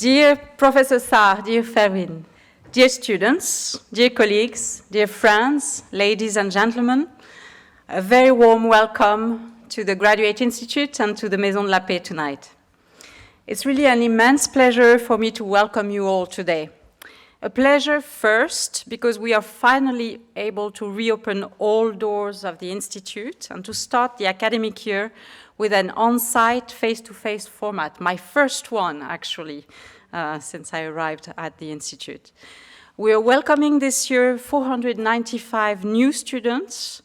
Dear Professor Sarr, dear Ferwin, dear students, dear colleagues, dear friends, ladies and gentlemen, a very warm welcome to the Graduate Institute and to the Maison de la Paix tonight. It's really an immense pleasure for me to welcome you all today. A pleasure first because we are finally able to reopen all doors of the Institute and to start the academic year with an on-site, face-to-face format, my first one actually, since I arrived at the Institute. We are welcoming this year 495 new students.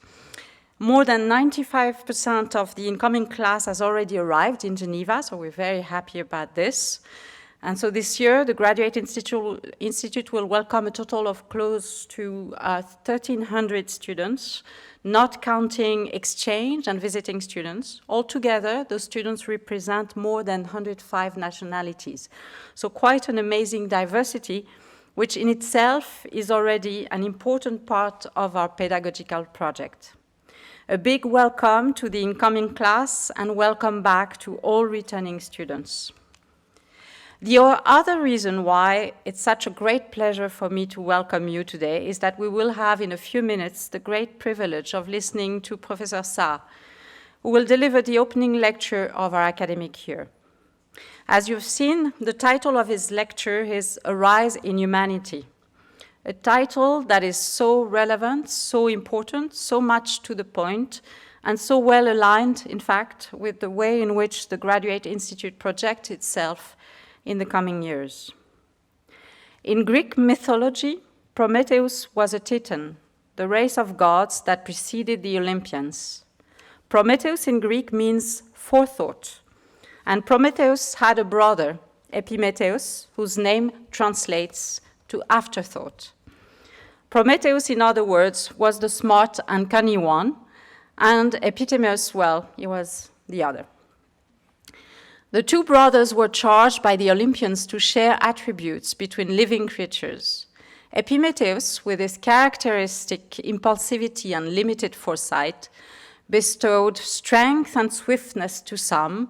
More than 95% of the incoming class has already arrived in Geneva, so we're very happy about this. And so this year, the Graduate Institute will welcome a total of close to 1,300 students, not counting exchange and visiting students. Altogether, those students represent more than 105 nationalities. So quite an amazing diversity, which in itself is already an important part of our pedagogical project. A big welcome to the incoming class and welcome back to all returning students. The other reason why it's such a great pleasure for me to welcome you today is that we will have in a few minutes the great privilege of listening to Professor Sarr, who will deliver the opening lecture of our academic year. As you've seen, the title of his lecture is A Rise in Humanity, a title that is so relevant, so important, so much to the point, and so well aligned, in fact, with the way in which the Graduate Institute projects itself in the coming years. In Greek mythology, Prometheus was a Titan, the race of gods that preceded the Olympians. Prometheus in Greek means forethought, and Prometheus had a brother, Epimetheus, whose name translates to afterthought. Prometheus, in other words, was the smart and cunning one, and Epimethus, well, he was the other. The two brothers were charged by the Olympians to share attributes between living creatures. Epimetheus, with his characteristic impulsivity and limited foresight, bestowed strength and swiftness to some,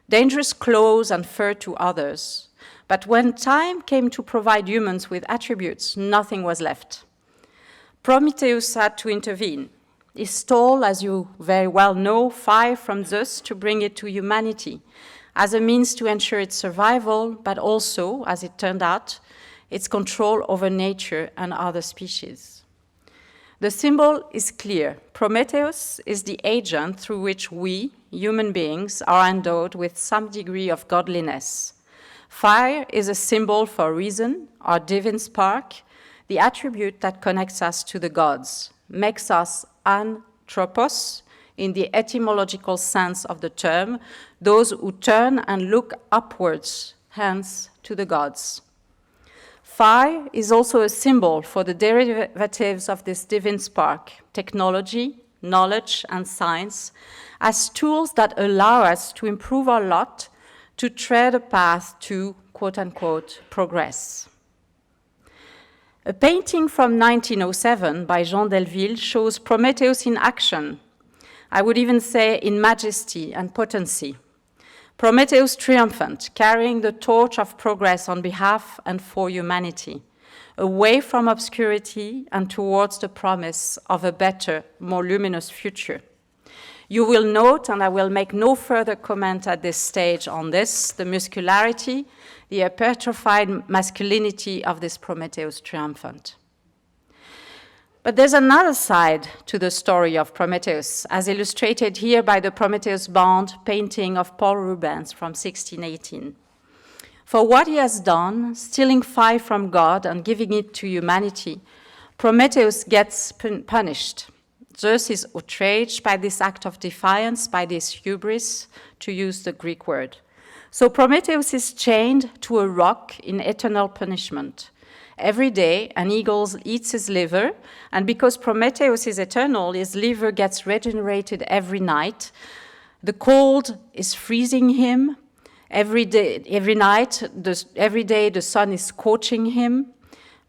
dangerous claws and fur to others. But when time came to provide humans with attributes, nothing was left. Prometheus had to intervene. He stole, as you very well know, fire from Zeus to bring it to humanity, as a means to ensure its survival, but also, as it turned out, its control over nature and other species. The symbol is clear. Prometheus is the agent through which we, human beings, are endowed with some degree of godliness. Fire is a symbol for reason, our divine spark, the attribute that connects us to the gods, makes us anthropos, in the etymological sense of the term, those who turn and look upwards, hence to the gods. Fire is also a symbol for the derivatives of this divine spark, technology, knowledge, and science, as tools that allow us to improve our lot, to tread a path to, quote-unquote, progress. A painting from 1907 by Jean Delville shows Prometheus in action, I would even say in majesty and potency. Prometheus triumphant, carrying the torch of progress on behalf and for humanity, away from obscurity and towards the promise of a better, more luminous future. You will note, and I will make no further comment at this stage on this, the muscularity, the hypertrophied masculinity of this Prometheus triumphant. But there's another side to the story of Prometheus, as illustrated here by the Prometheus Bound painting of Paul Rubens from 1618. For what he has done, stealing fire from God and giving it to humanity, Prometheus gets punished. Zeus is outraged by this act of defiance, by this hubris, to use the Greek word. So Prometheus is chained to a rock in eternal punishment. Every day, an eagle eats his liver, and because Prometheus is eternal, his liver gets regenerated every night. The cold is freezing him. Every day, the sun is scorching him.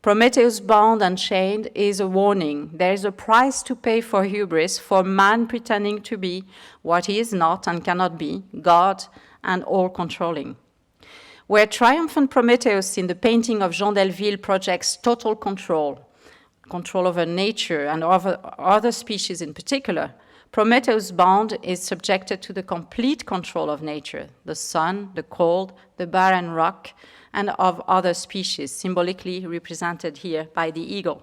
Prometheus bound and chained is a warning. There is a price to pay for hubris, for man pretending to be what he is not and cannot be, God and all-controlling. Where triumphant Prometheus in the painting of Jean Delville projects total control over nature and over other species in particular, Prometheus Bound is subjected to the complete control of nature, the sun, the cold, the barren rock, and of other species, symbolically represented here by the eagle.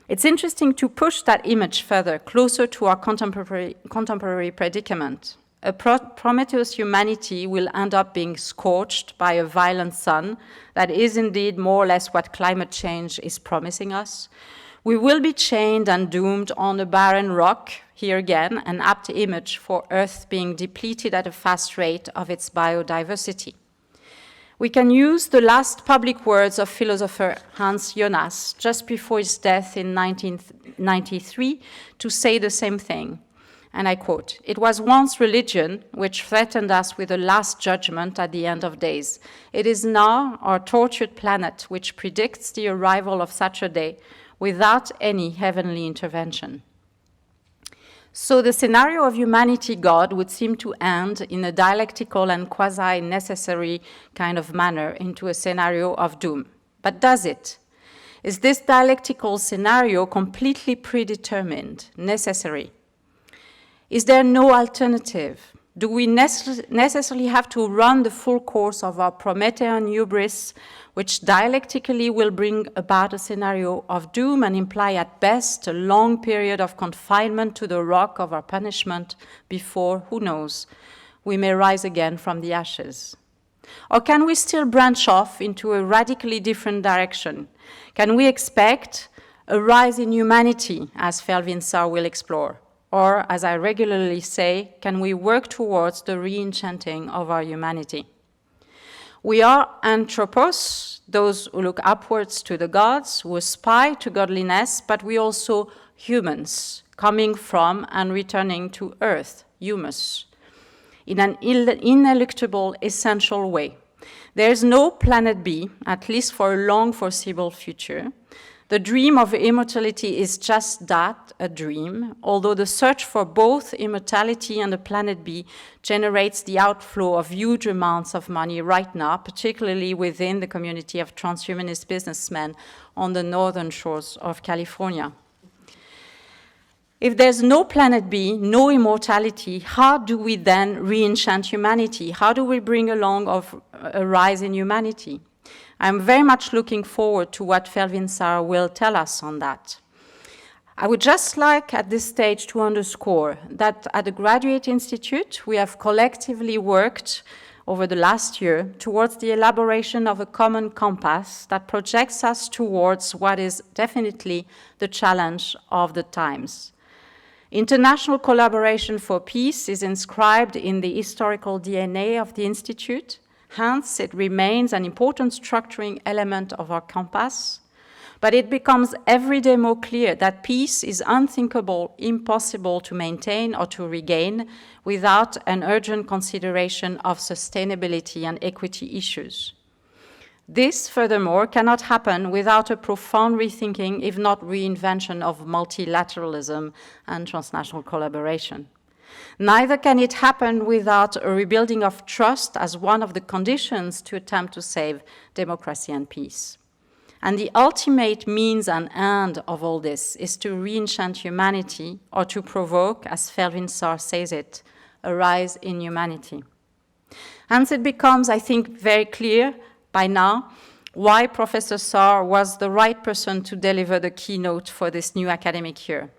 It's interesting to push that image further, closer to our contemporary predicament. A Prometheus humanity will end up being scorched by a violent sun. That is indeed more or less what climate change is promising us. We will be chained and doomed on a barren rock, here again, an apt image for Earth being depleted at a fast rate of its biodiversity. We can use the last public words of philosopher Hans Jonas just before his death in 1993 to say the same thing. And I quote, "It was once religion which threatened us with a last judgment at the end of days. It is now our tortured planet which predicts the arrival of such a day without any heavenly intervention." So the scenario of humanity God would seem to end in a dialectical and quasi-necessary kind of manner into a scenario of doom. But does it? Is this dialectical scenario completely predetermined, necessary? Is there no alternative? Do we necessarily have to run the full course of our Promethean hubris, which dialectically will bring about a scenario of doom and imply at best a long period of confinement to the rock of our punishment before, who knows, we may rise again from the ashes? Or can we still branch off into a radically different direction? Can we expect a rise in humanity, as Felvin Sarr will explore? Or, as I regularly say, can we work towards the re-enchanting of our humanity? We are anthropos, those who look upwards to the gods, who aspire to godliness, but we also humans, coming from and returning to earth, humus, in an ineluctable, essential way. There is no planet B, at least for a long foreseeable future. The dream of immortality is just that, a dream, although the search for both immortality and the planet B generates the outflow of huge amounts of money right now, particularly within the community of transhumanist businessmen on the northern shores of California. If there's no planet B, no immortality, how do we then re-enchant humanity? How do we bring along a rise in humanity? I'm very much looking forward to what Felvin Sarr will tell us on that. I would just like at this stage to underscore that at the Graduate Institute, we have collectively worked over the last year towards the elaboration of a common compass that projects us towards what is definitely the challenge of the times. International collaboration for peace is inscribed in the historical DNA of the Institute. Hence, it remains an important structuring element of our compass, but it becomes every day more clear that peace is unthinkable, impossible to maintain or to regain without an urgent consideration of sustainability and equity issues. This, furthermore, cannot happen without a profound rethinking, if not reinvention, of multilateralism and transnational collaboration. Neither can it happen without a rebuilding of trust as one of the conditions to attempt to save democracy and peace. And the ultimate means and end of all this is to re-enchant humanity, or to provoke, as Felvin Sarr says it, a rise in humanity. Hence it becomes, I think, very clear by now why Professor Sarr was the right person to deliver the keynote for this new academic year.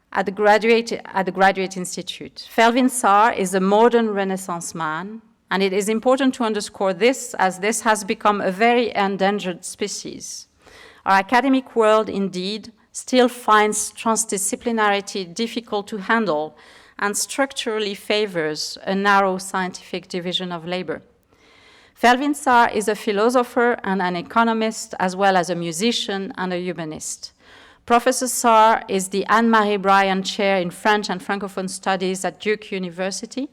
At the Graduate Institute, Felvin Sarr is a modern Renaissance man, and it is important to underscore this, as this has become a very endangered species. Our academic world, indeed, still finds transdisciplinarity difficult to handle and structurally favors a narrow scientific division of labor. Felvin Sarr is a philosopher and an economist, as well as a musician and a humanist. Professor Sarr is the Anne-Marie Bryan Chair in French and Francophone Studies at Duke University.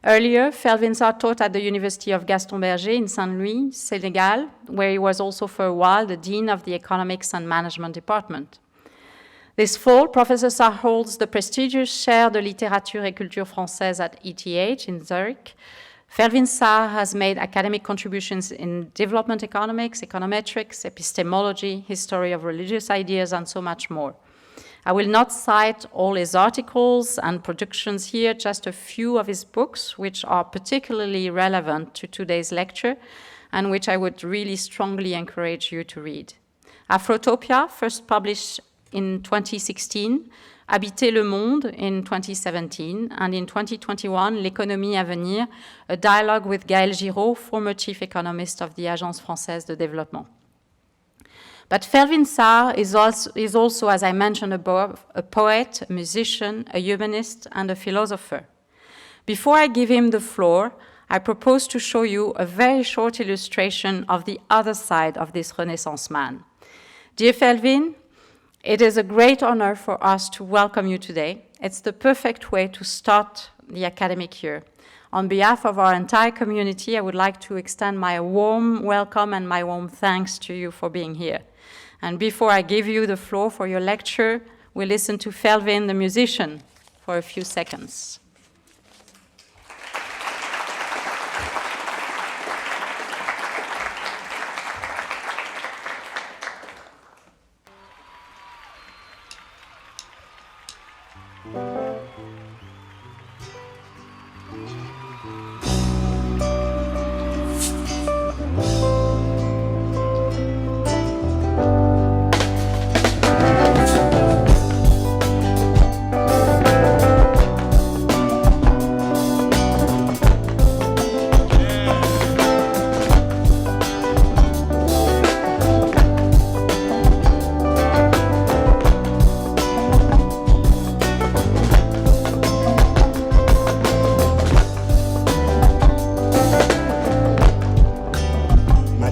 Earlier, Felvin Sarr taught at the University of Gaston Berger in Saint-Louis, Senegal, where he was also for a while the Dean of the Economics and Management Department. This fall, Professor Sarr holds the prestigious Chaire de Littérature et Culture Française at ETH in Zurich. Felwine Sarr has made academic contributions in development economics, econometrics, epistemology, history of religious ideas, and so much more. I will not cite all his articles and productions here, just a few of his books, which are particularly relevant to today's lecture, and which I would really strongly encourage you to read. Afrotopia, first published in 2016, Habiter le Monde in 2017, and in 2021, L'économie à venir, a dialogue with Gaël Giraud, former chief economist of the Agence Française de Développement. But Felwine Sarr is also, as I mentioned above, a poet, a musician, a humanist, and a philosopher. Before I give him the floor, I propose to show you a very short illustration of the other side of this Renaissance man. Dear Felwine, it is a great honor for us to welcome you today. It's the perfect way to start the academic year. On behalf of our entire community, I would like to extend my warm welcome and my warm thanks to you for being here. And before I give you the floor for your lecture, we'll listen to Felwine, the musician, for a few seconds.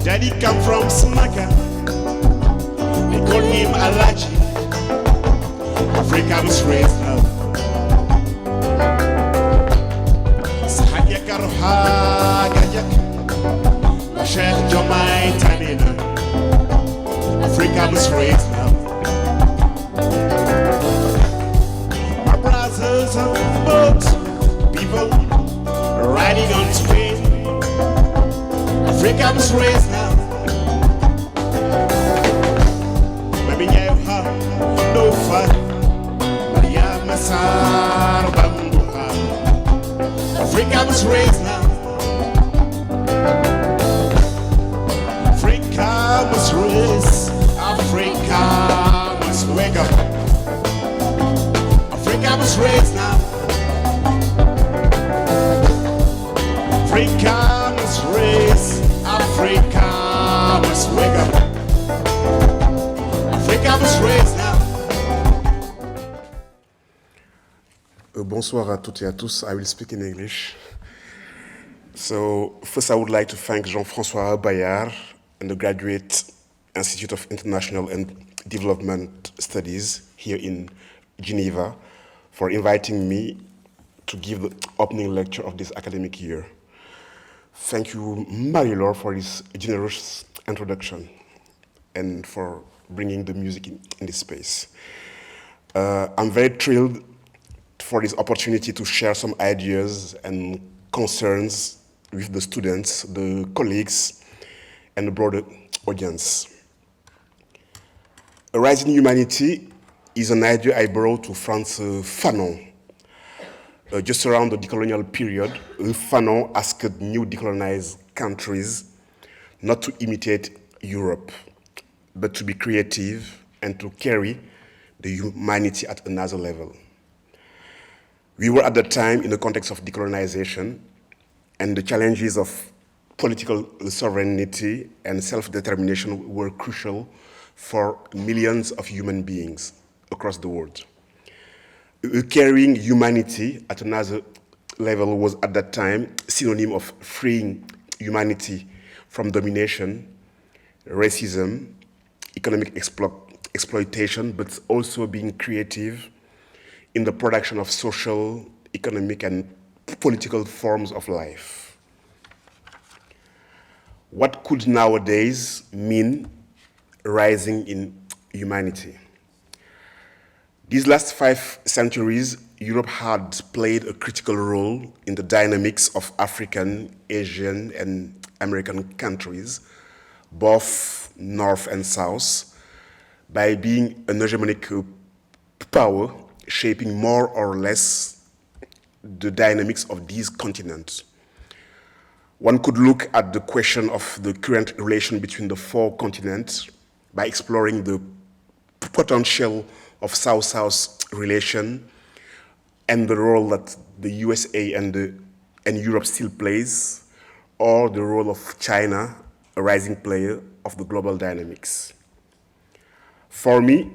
Daddy come from Smaka. They call him Alaji. Africa was raised up. Sahaya Karuha Gayak. Sheikh Jomai Tanina. Africa was raised up. My brothers on boats, people riding on train. Africa was raised now. Baby, you have no fun. Maria Masar Bambuha. Africa was raised now. Africa was raised. Africa must wake up. Africa was raised now. Africa must raise. Africa must wake up. Africa must raise now. Bonsoir à toutes et à tous. I will speak in English. So first I would like to thank Jean-François Bayard and the Graduate Institute of International and Development Studies here in Geneva for inviting me to give the opening lecture of this academic year. Thank you, Marie-Laure, for this generous introduction and for bringing the music in this space. I'm very thrilled for this opportunity to share some ideas and concerns with the students, the colleagues, and the broader audience. A Rising Humanity is an idea I borrowed to Frantz Fanon. Just around the decolonial period, Fanon asked new decolonized countries not to imitate Europe, but to be creative and to carry the humanity at another level. We were at the time in the context of decolonization, and the challenges of political sovereignty and self-determination were crucial for millions of human beings across the world. Carrying humanity at another level was at that time synonym of freeing humanity from domination, racism, economic exploitation, but also being creative in the production of social, economic, and political forms of life. What could nowadays mean rising in humanity? These last 5 centuries, Europe had played a critical role in the dynamics of African, Asian, and American countries, both North and South, by being an hegemonic power shaping more or less the dynamics of these continents. One could look at the question of the current relation between the four continents by exploring the potential of South-South relation and the role that the USA and Europe still plays, or the role of China, a rising player of the global dynamics. For me,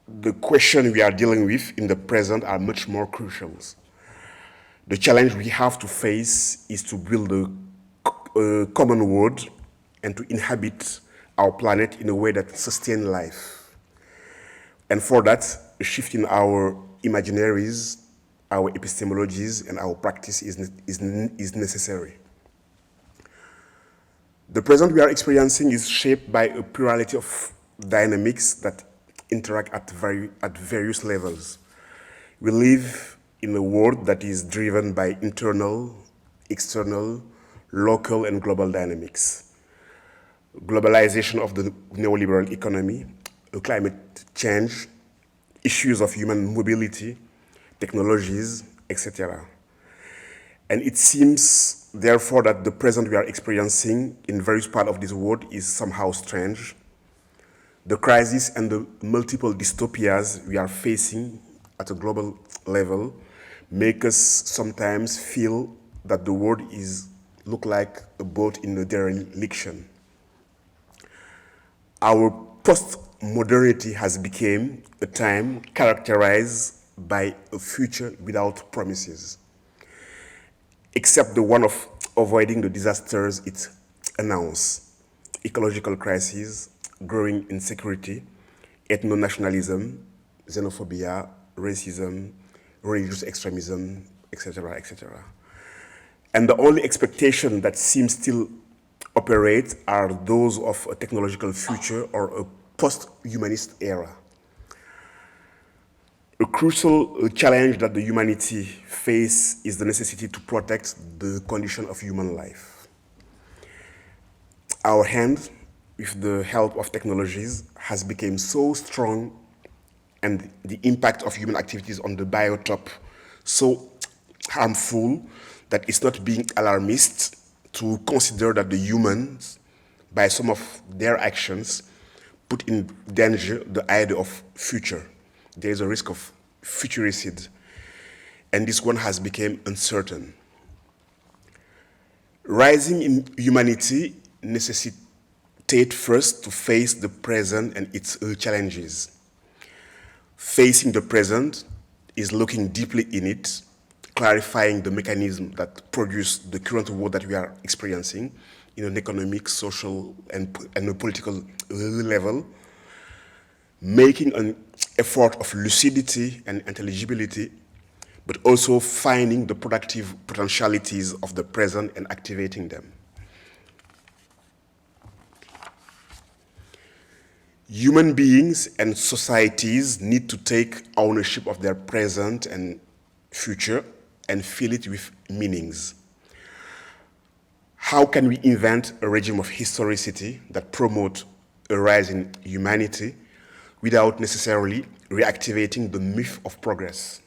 the question we are dealing with in the present are much more crucial. The challenge we have to face is to build a common world and to inhabit our planet in a way that sustains life. And for that, a shift in our imaginaries, our epistemologies, and our practice is necessary. The present we are experiencing is shaped by a plurality of dynamics that interact at various levels. We live in a world that is driven by internal, external, local, and global dynamics. Globalization of the neoliberal economy, climate change, issues of human mobility, technologies, etc. And it seems, therefore, that the present we are experiencing in various parts of this world is somehow strange. The crisis and the multiple dystopias we are facing at a global level make us sometimes feel that the world look like a boat in a dereliction. Our post-modernity has become a time characterized by a future without promises, except the one of avoiding the disasters it announced: ecological crises, growing insecurity, ethno-nationalism, xenophobia, racism, religious extremism, etc., etc. And the only expectation that seems still operate are those of a technological future or a post-humanist era. A crucial challenge that the humanity faces is the necessity to protect the condition of human life. Our hand, with the help of technologies, has become so strong, and the impact of human activities on the biotope so harmful that it's not being alarmist to consider that the humans, by some of their actions, put in danger the idea of future. There is a risk of futuricide, and this one has become uncertain. Rising in humanity necessitates first to face the present and its challenges. Facing the present is looking deeply in it, clarifying the mechanism that produce the current world that we are experiencing in an economic, social, and a political level, making an effort of lucidity and intelligibility, but also finding the productive potentialities of the present and activating them. Human beings and societies need to take ownership of their present and future and fill it with meanings. How can we invent a regime of historicity that promotes a rise in humanity without necessarily reactivating the myth of progress?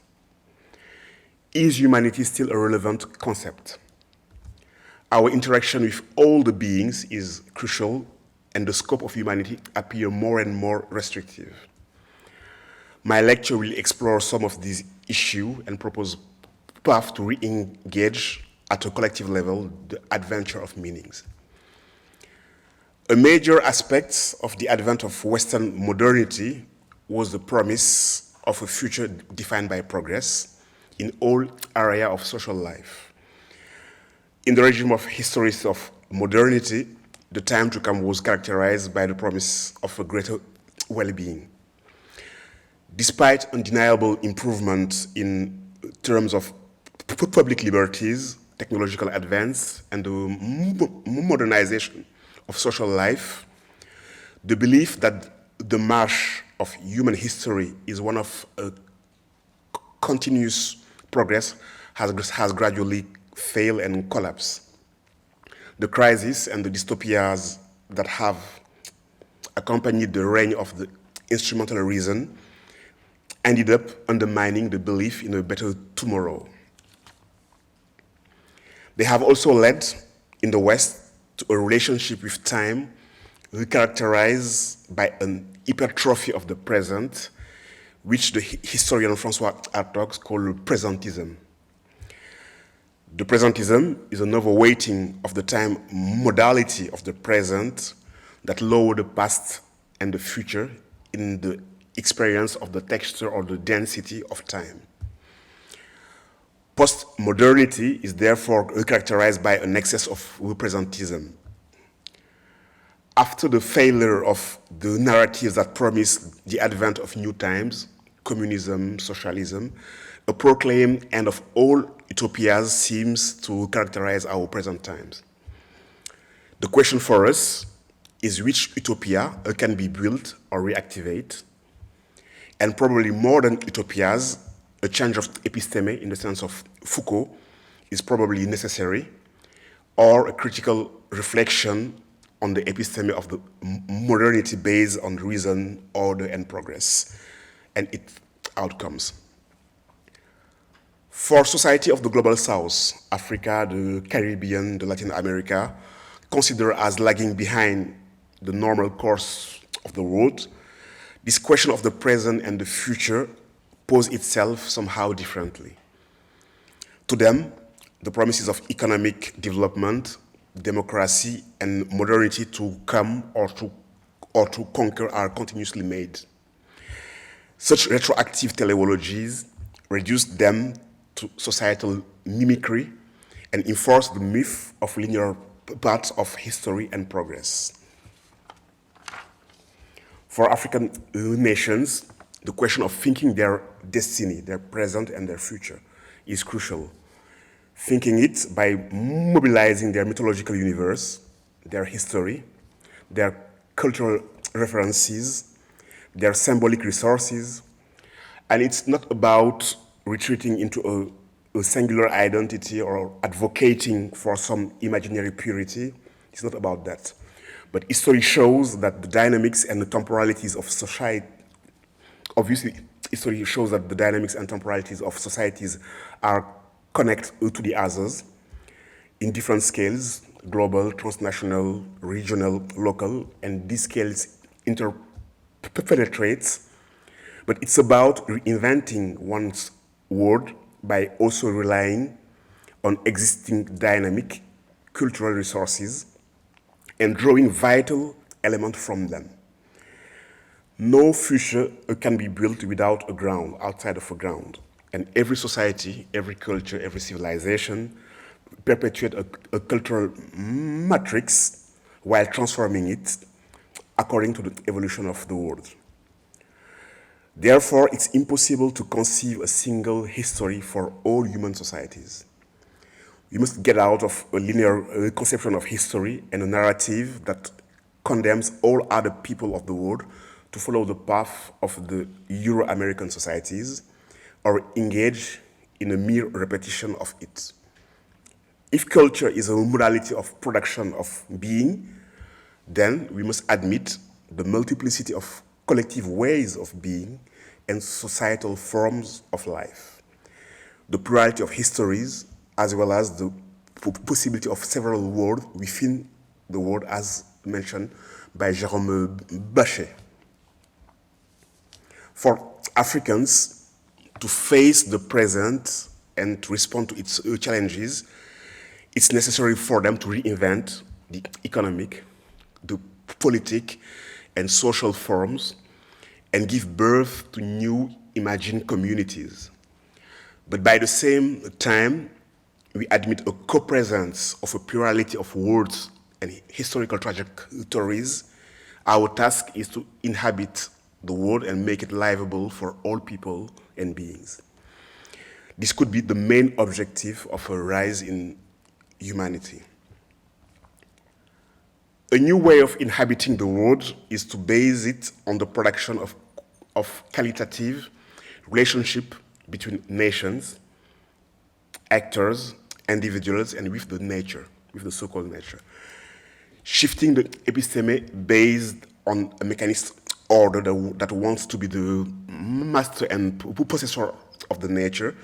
Is humanity still a relevant concept? Our interaction with all the beings is crucial, and the scope of humanity appears more and more restrictive. My lecture will explore some of these issues and propose paths to re-engage at a collective level the adventure of meanings. A major aspect of the advent of Western modernity was the promise of a future defined by progress in all areas of social life. In the regime of histories of modernity, the time to come was characterized by the promise of a greater well-being. Despite undeniable improvement in terms of public liberties, technological advance, and the modernization of social life, the belief that the march of human history is one of a continuous progress has gradually failed and collapsed. The crisis and the dystopias that have accompanied the reign of the instrumental reason ended up undermining the belief in a better tomorrow. They have also led, in the West, to a relationship with time characterized by an hypertrophy of the present, which the historian François Hartog calls presentism. The presentism is an overweighting of the time modality of the present that lower the past and the future in the experience of the texture or the density of time. Postmodernity is therefore characterized by an excess of presentism. After the failure of the narratives that promise the advent of new times, communism, socialism, a proclaimed end of all utopias seems to characterize our present times. The question for us is which utopia can be built or reactivate, and probably more than utopias, a change of episteme in the sense of Foucault is probably necessary, or a critical reflection on the episteme of the modernity based on reason, order, and progress, and its outcomes. For society of the global south, Africa, the Caribbean, the Latin America, considered as lagging behind the normal course of the world, this question of the present and the future pose itself somehow differently. To them, the promises of economic development, democracy, and modernity to come or to conquer are continuously made. Such retroactive teleologies reduce them to societal mimicry and enforce the myth of linear paths of history and progress. For African nations, the question of thinking their destiny, their present and their future, is crucial. Thinking it by mobilizing their mythological universe, their history, their cultural references, their symbolic resources, and it's not about retreating into a singular identity or advocating for some imaginary purity. It's not about that. But history shows that the dynamics and the temporalities of society, obviously, history shows that the dynamics and temporalities of societies are connected to the others in different scales, global, transnational, regional, local, and these scales interpenetrate. But it's about reinventing one's world by also relying on existing dynamic cultural resources and drawing vital elements from them. No future can be built without a ground, outside of a ground. And every society, every culture, every civilization perpetuate a cultural matrix while transforming it according to the evolution of the world. Therefore, it's impossible to conceive a single history for all human societies. We must get out of a linear conception of history and a narrative that condemns all other people of the world to follow the path of the Euro-American societies or engage in a mere repetition of it. If culture is a modality of production of being, then we must admit the multiplicity of collective ways of being and societal forms of life, the plurality of histories, as well as the possibility of several worlds within the world, as mentioned by Jérôme Bachet. For Africans to face the present and to respond to its challenges, it's necessary for them to reinvent the economic, the politic, and social forms and give birth to new imagined communities. But by the same time, we admit a co-presence of a plurality of worlds and historical trajectories. Our task is to inhabit the world and make it livable for all people and beings. This could be the main objective of a rise in humanity. A new way of inhabiting the world is to base it on the production of qualitative relationship between nations, actors, individuals, and with the nature, with the so-called nature. Shifting the episteme based on a mechanist order that wants to be the master and possessor of the nature,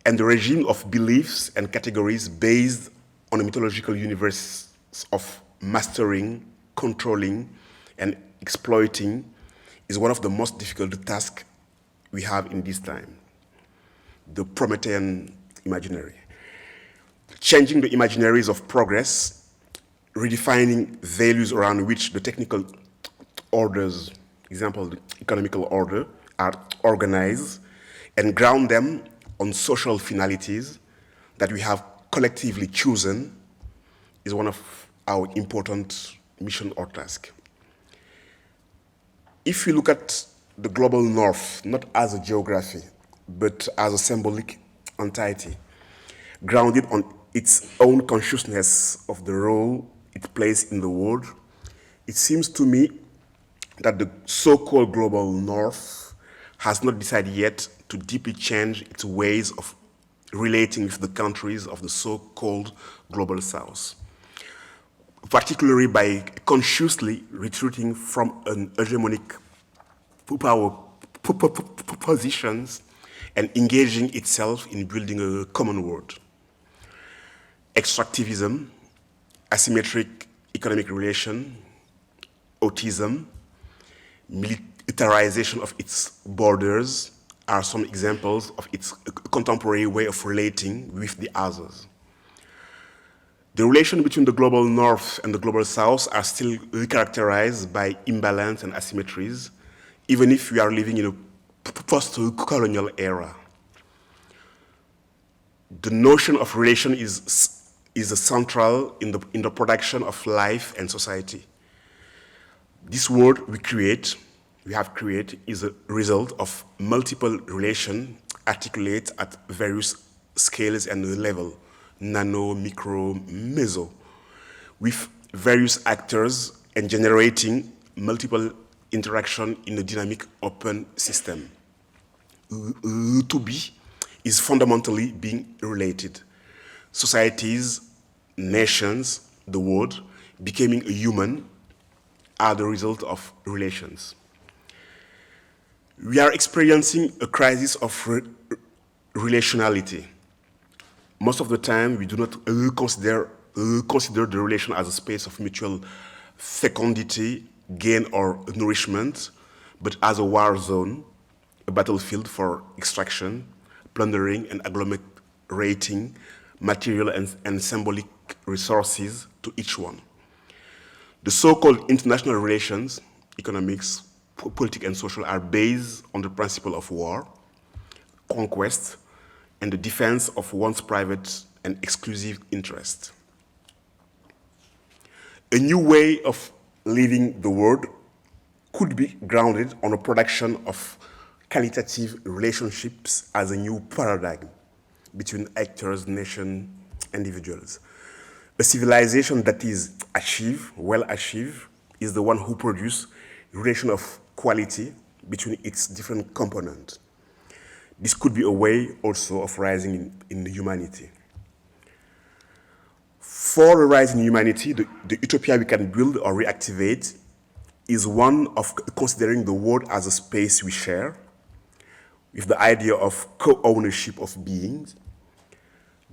and the regime of beliefs and categories based on a mythological universe of mastering, controlling, and exploiting is one of the most difficult tasks we have in this time. The Promethean imaginary. Changing the imaginaries of progress, redefining values around which the technical orders, example, the economical order, are organized, and ground them on social finalities that we have collectively chosen is one of our important mission or task. If we look at the global north, not as a geography, but as a symbolic entity, grounded on its own consciousness of the role it plays in the world, it seems to me that the so-called global north has not decided yet to deeply change its ways of relating with the countries of the so-called global south, particularly by consciously retreating from an hegemonic power positions and engaging itself in building a common world. Extractivism, asymmetric economic relation, autism, militarization of its borders are some examples of its contemporary way of relating with the others. The relation between the global north and the global south are still characterized by imbalance and asymmetries, even if we are living in a post-colonial era. The notion of relation is central in the production of life and society. This world we have created, is a result of multiple relations articulate at various scales and levels, nano, micro, meso, with various actors and generating multiple interaction in a dynamic open system. To be is fundamentally being related. Societies, nations, the world, becoming a human are the result of relations. We are experiencing a crisis of relationality. Most of the time, we do not consider the relation as a space of mutual fecundity, gain, or nourishment, but as a war zone, a battlefield for extraction, plundering, and agglomerating material and symbolic resources to each one. The so-called international relations, economics, political, and social, are based on the principle of war, conquest, and the defense of one's private and exclusive interest. A new way of living the world could be grounded on a production of qualitative relationships as a new paradigm between actors, nations, individuals. A civilization that is well achieved, is the one who produces relation of quality between its different components. This could be a way also of rising in humanity. For a rise in humanity, the utopia we can build or reactivate is one of considering the world as a space we share, with the idea of co-ownership of beings,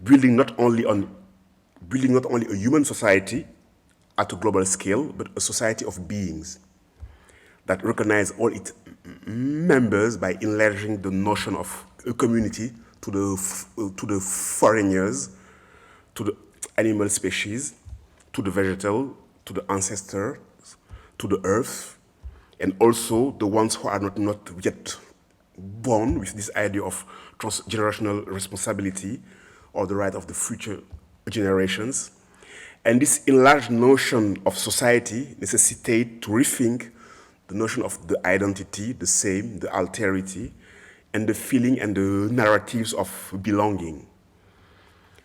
building not only a human society at a global scale, but a society of beings that recognize all its members by enlarging the notion of a community to the foreigners, to the animal species, to the vegetal, to the ancestors, to the earth, and also the ones who are not yet born with this idea of transgenerational responsibility or the right of the future generations. And this enlarged notion of society necessitates to rethink the notion of the identity, the same, the alterity, and the feeling and the narratives of belonging.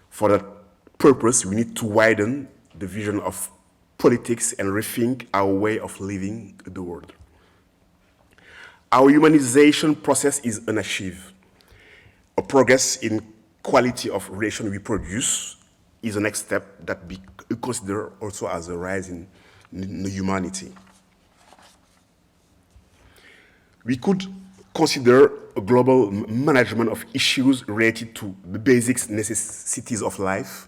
For that purpose, we need to widen the vision of politics and rethink our way of living the world. Our humanization process is unachieved. A progress in quality of relation we produce is the next step that we consider also as a rise in humanity. We could consider a global management of issues related to the basic necessities of life,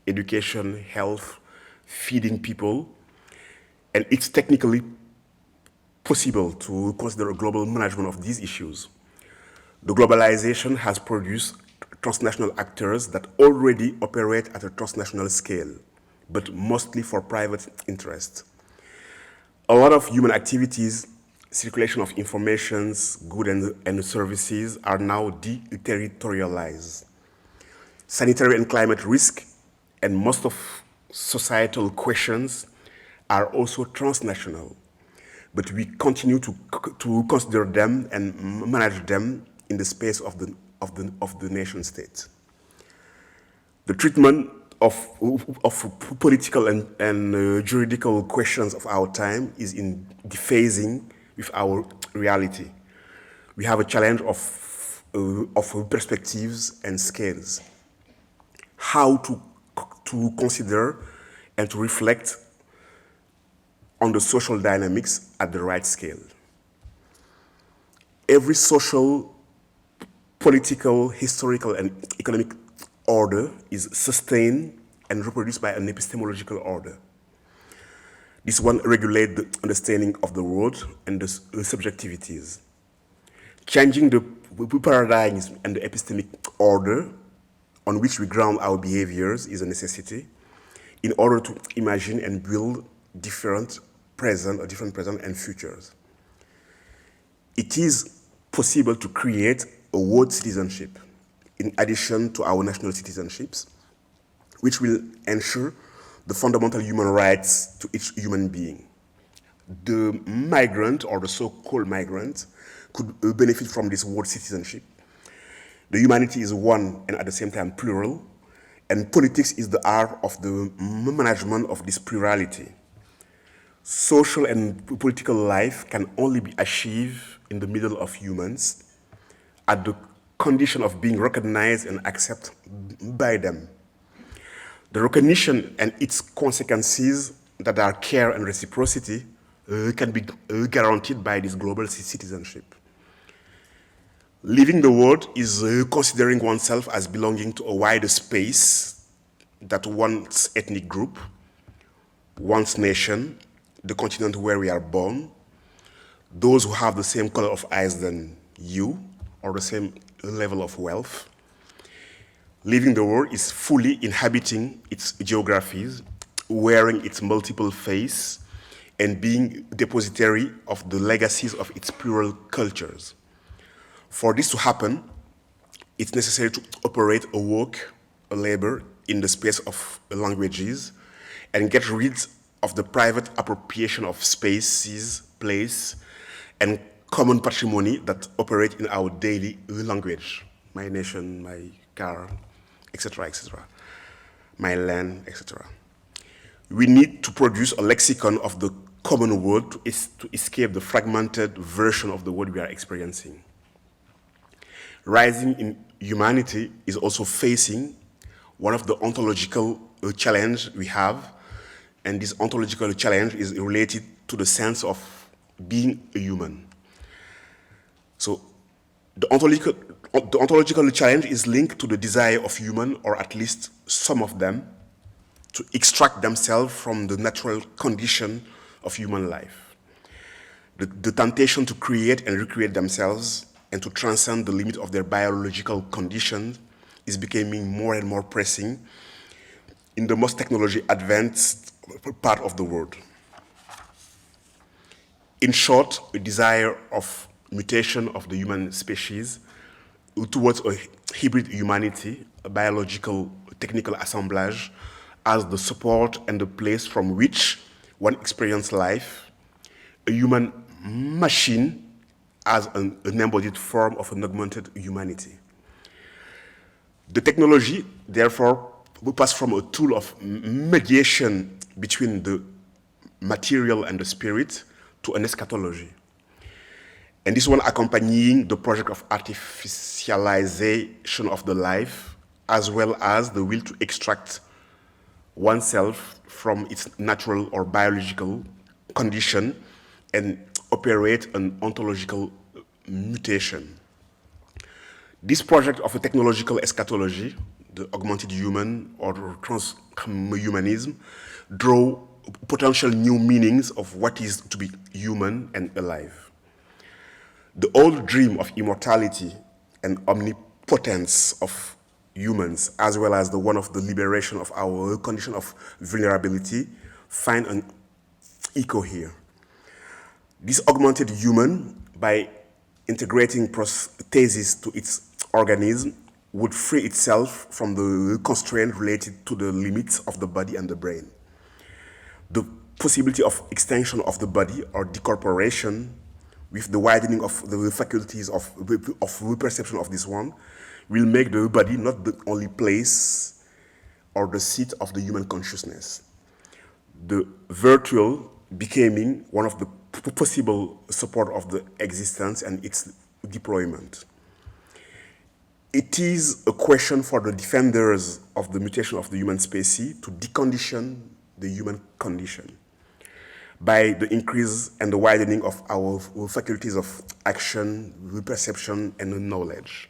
education, health, feeding people, and it's technically possible to consider a global management of these issues. The globalization has produced transnational actors that already operate at a transnational scale, but mostly for private interest. A lot of human activities, circulation of informations, goods and services are now deterritorialized. Sanitary and climate risk and most of societal questions are also transnational, but we continue to consider them and manage them in the space of the nation state. The treatment of political and juridical questions of our time is in dephasing with our reality. We have a challenge of perspectives and scales. How to consider and to reflect on the social dynamics at the right scale. Every social, political, historical, and economic order is sustained and reproduced by an epistemological order. This one regulates the understanding of the world and the subjectivities. Changing the paradigms and the epistemic order on which we ground our behaviors is a necessity in order to imagine and build different present and futures. It is possible to create a world citizenship in addition to our national citizenships, which will ensure the fundamental human rights to each human being. The migrant or the so-called migrant could benefit from this world citizenship. The humanity is one and at the same time plural, and politics is the art of the management of this plurality. Social and political life can only be achieved in the middle of humans at the condition of being recognized and accepted by them. The recognition and its consequences that are care and reciprocity can be guaranteed by this global citizenship. Living the world is considering oneself as belonging to a wider space that one's ethnic group, one's nation, the continent where we are born, those who have the same color of eyes than you, or the same level of wealth. Living the world is fully inhabiting its geographies, wearing its multiple faces, and being depositary of the legacies of its plural cultures. For this to happen, it's necessary to operate a work, a labor in the space of languages, and get rid of the private appropriation of spaces, place, and common patrimony that operate in our daily language. My nation, my car, etc., etc., my land, etc. We need to produce a lexicon of the common world to escape the fragmented version of the world we are experiencing. Rising in humanity is also facing one of the ontological challenges we have, and this ontological challenge is related to the sense of being a human. So the ontological challenge is linked to the desire of human, or at least some of them, to extract themselves from the natural condition of human life. The temptation to create and recreate themselves and to transcend the limit of their biological condition is becoming more and more pressing in the most technology advanced part of the world. In short, a desire of mutation of the human species towards a hybrid humanity, a biological technical assemblage, as the support and the place from which one experiences life, a human machine as an embodied form of an augmented humanity. The technology, therefore, will pass from a tool of mediation between the material and the spirit to an eschatology. And this one accompanying the project of artificialization of the life, as well as the will to extract oneself from its natural or biological condition and operate an ontological mutation. This project of a technological eschatology, the augmented human or transhumanism, draw potential new meanings of what is to be human and alive. The old dream of immortality and omnipotence of humans, as well as the one of the liberation of our condition of vulnerability, find an echo here. This augmented human, by integrating prosthesis to its organism, would free itself from the constraint related to the limits of the body and the brain. The possibility of extension of the body or decorporation, with the widening of the faculties of perception of this one, will make the body not the only place or the seat of the human consciousness. The virtual becoming one of the possible support of the existence and its deployment. It is a question for the defenders of the mutation of the human species to decondition the human condition by the increase and the widening of our faculties of action, perception, and knowledge.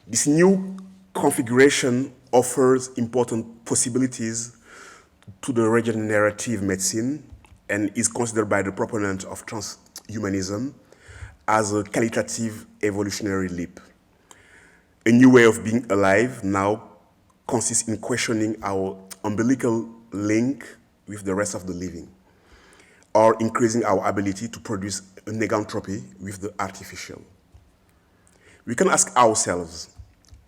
This new configuration offers important possibilities to the regenerative medicine and is considered by the proponent of transhumanism as a qualitative evolutionary leap. A new way of being alive now consists in questioning our umbilical link with the rest of the living, or increasing our ability to produce a negantropy with the artificial. We can ask ourselves,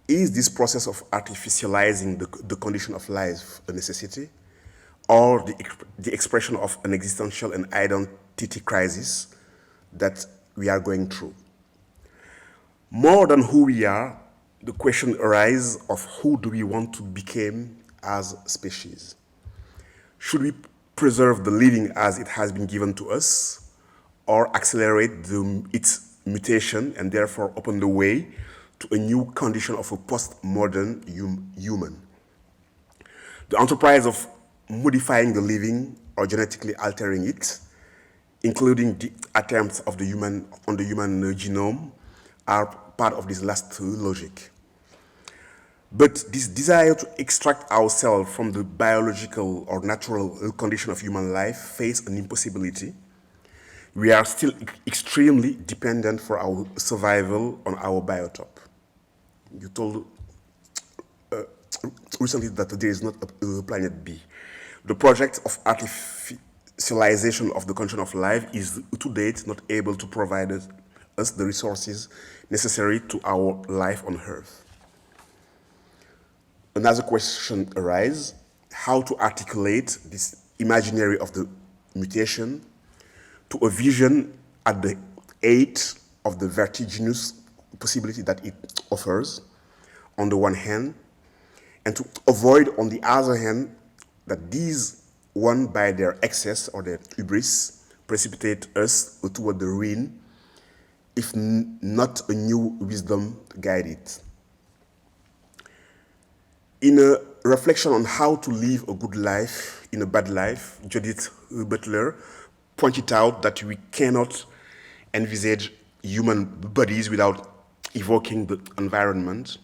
is this process of artificializing the condition of life a necessity, or the expression of an existential and identity crisis that we are going through? More than who we are, the question arises of who do we want to become as species? Should we preserve the living as it has been given to us, or accelerate its mutation and therefore open the way to a new condition of a postmodern human? The enterprise of modifying the living or genetically altering it, including the attempts of the human on the human genome, are part of this last logic. But this desire to extract ourselves from the biological or natural condition of human life faces an impossibility. We are still extremely dependent for our survival on our biotope. You told recently that there is not a planet B. The project of artificialization of the condition of life is to date not able to provide us the resources necessary to our life on Earth. Another question arises: how to articulate this imaginary of the mutation to a vision at the height of the vertiginous possibility that it offers, on the one hand, and to avoid, on the other hand, that these, one by their excess or their hubris, precipitate us toward the ruin, if not a new wisdom to guide it. In a reflection on how to live a good life in a bad life, Judith Butler pointed out that we cannot envisage human bodies without evoking the environment,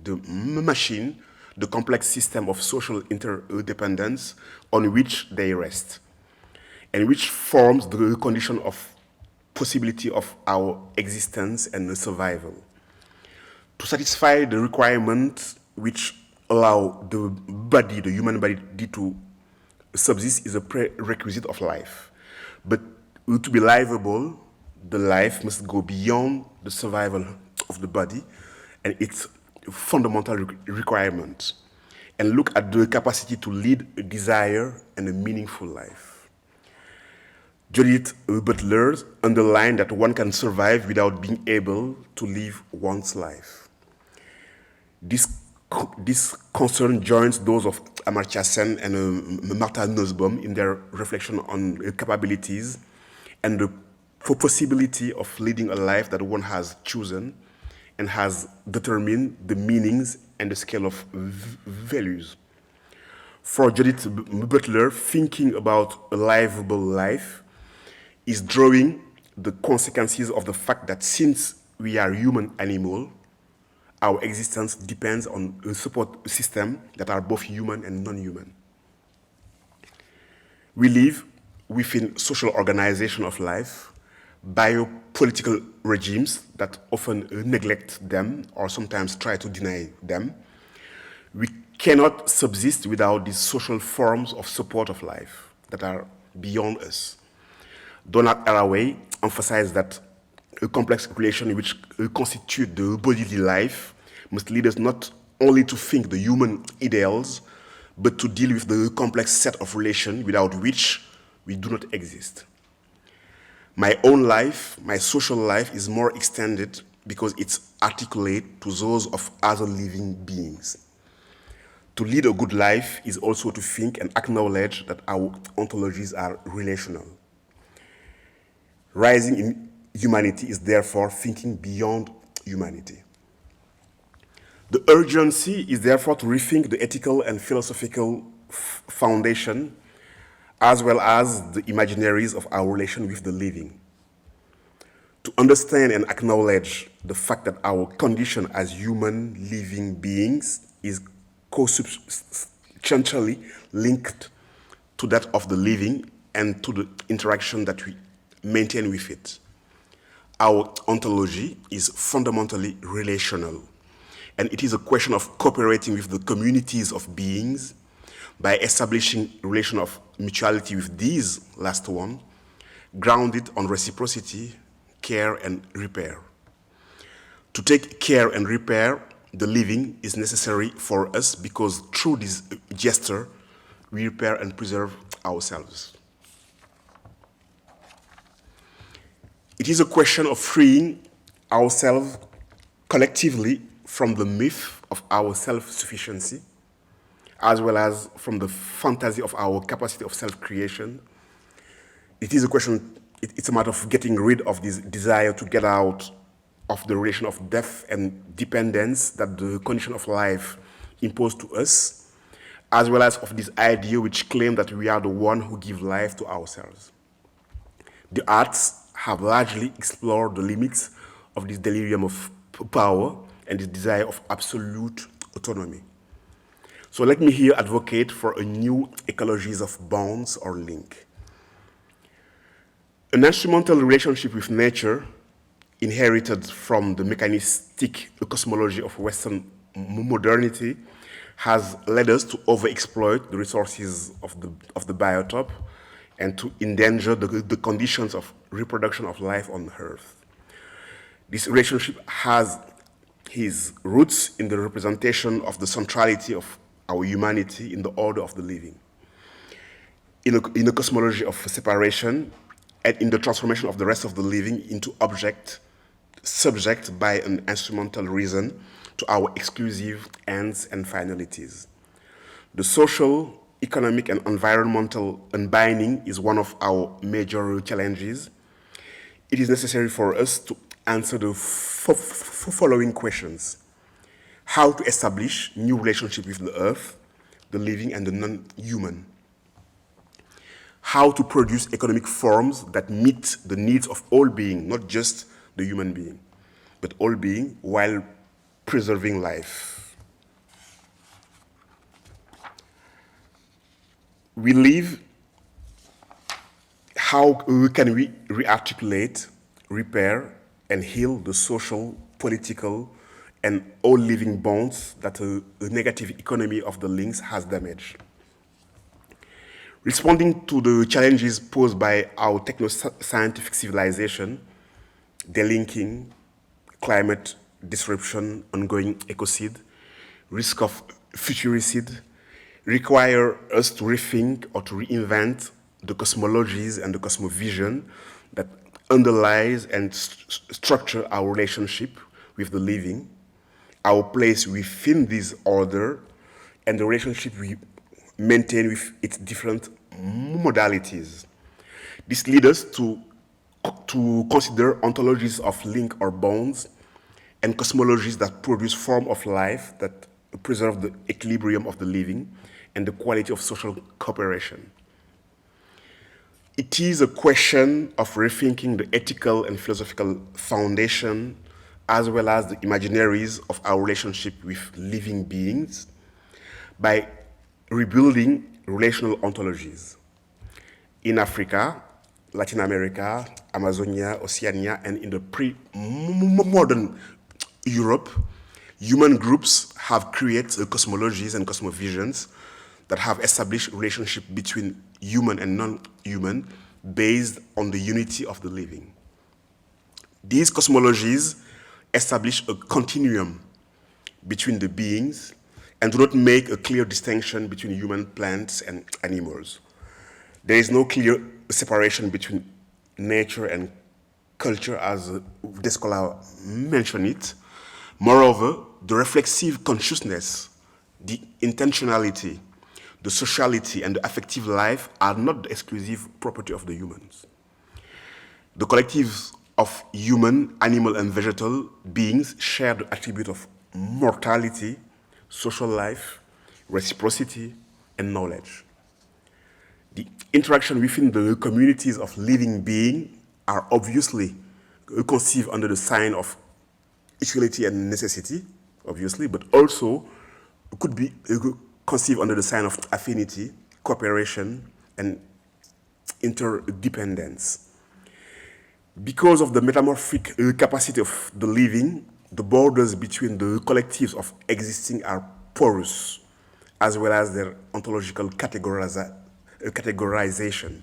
the machine, the complex system of social interdependence on which they rest, and which forms the condition of possibility of our existence and survival. To satisfy the requirements which allow the body, the human body, to subsist is a prerequisite of life. But to be livable, the life must go beyond the survival of the body and its fundamental requirements, and look at the capacity to lead a desire and a meaningful life. Judith Butler underlined that one can survive without being able to live one's life. This concern joins those of Amartya Sen and Martha Nussbaum in their reflection on capabilities and the for possibility of leading a life that one has chosen and has determined the meanings and the scale of values. For Judith Butler, thinking about a livable life is drawing the consequences of the fact that since we are human animals, our existence depends on a support system that are both human and non-human. We live within social organization of life, biopolitical regimes that often neglect them or sometimes try to deny them. We cannot subsist without these social forms of support of life that are beyond us. Donald Haraway emphasized that a complex relation which constitute the bodily life must lead us not only to think the human ideals, but to deal with the complex set of relations without which we do not exist. My own life, my social life, is more extended because it's articulate to those of other living beings. To lead a good life is also to think and acknowledge that our ontologies are relational. Rising in humanity is therefore thinking beyond humanity. The urgency is therefore to rethink the ethical and philosophical foundation, as well as the imaginaries of our relation with the living. To understand and acknowledge the fact that our condition as human living beings is co-substantially linked to that of the living and to the interaction that we maintain with it. Our ontology is fundamentally relational, and it is a question of cooperating with the communities of beings by establishing a relation of mutuality with these last one, grounded on reciprocity, care, and repair. To take care and repair the living is necessary for us because through this gesture, we repair and preserve ourselves. It is a question of freeing ourselves collectively from the myth of our self-sufficiency, as well as from the fantasy of our capacity of self-creation. It is a question, it's a matter of getting rid of this desire to get out of the relation of death and dependence that the condition of life imposed to us, as well as of this idea which claims that we are the one who give life to ourselves. The arts have largely explored the limits of this delirium of power and this desire of absolute autonomy. So let me here advocate for a new ecologies of bonds or link. An instrumental relationship with nature, inherited from the mechanistic cosmology of Western modernity, has led us to overexploit the resources of the biotope and to endanger the conditions of reproduction of life on Earth. This relationship has its roots in the representation of the centrality of our humanity in the order of the living. In a cosmology of separation and in the transformation of the rest of the living into object, subject by an instrumental reason to our exclusive ends and finalities. The social, economic, and environmental unbinding is one of our major challenges. It is necessary for us to answer the following questions. How to establish new relationship with the earth, the living, and the non-human. How to produce economic forms that meet the needs of all beings, not just the human being, but all beings, while preserving life. We live, how can we rearticulate, repair, and heal the social, political, and all living bonds that the negative economy of the links has damaged? Responding to the challenges posed by our techno-scientific civilization, delinking, climate disruption, ongoing ecocide, risk of futuricide, require us to rethink or to reinvent the cosmologies and the cosmovision that underlies and structure our relationship with the living, our place within this order, and the relationship we maintain with its different modalities. This leads us to to consider ontologies of link or bonds and cosmologies that produce form of life that preserve the equilibrium of the living and the quality of social cooperation. It is a question of rethinking the ethical and philosophical foundation as well as the imaginaries of our relationship with living beings by rebuilding relational ontologies. In Africa, Latin America, Amazonia, Oceania, and in the pre-modern Europe, human groups have created cosmologies and cosmovisions that have established relationship between human and non-human based on the unity of the living. These cosmologies establish a continuum between the beings and do not make a clear distinction between human, plants, and animals. There is no clear separation between nature and culture, as Descola mentioned it. Moreover, the reflexive consciousness, the intentionality, the sociality, and the affective life are not the exclusive property of the humans. The collectives of human, animal, and vegetal beings share the attribute of mortality, social life, reciprocity, and knowledge. The interaction within the communities of living beings are obviously conceived under the sign of equality and necessity, obviously, but also could be conceived under the sign of affinity, cooperation, and interdependence. Because of the metamorphic capacity of the living, the borders between the collectives of existing are porous, as well as their ontological categorization.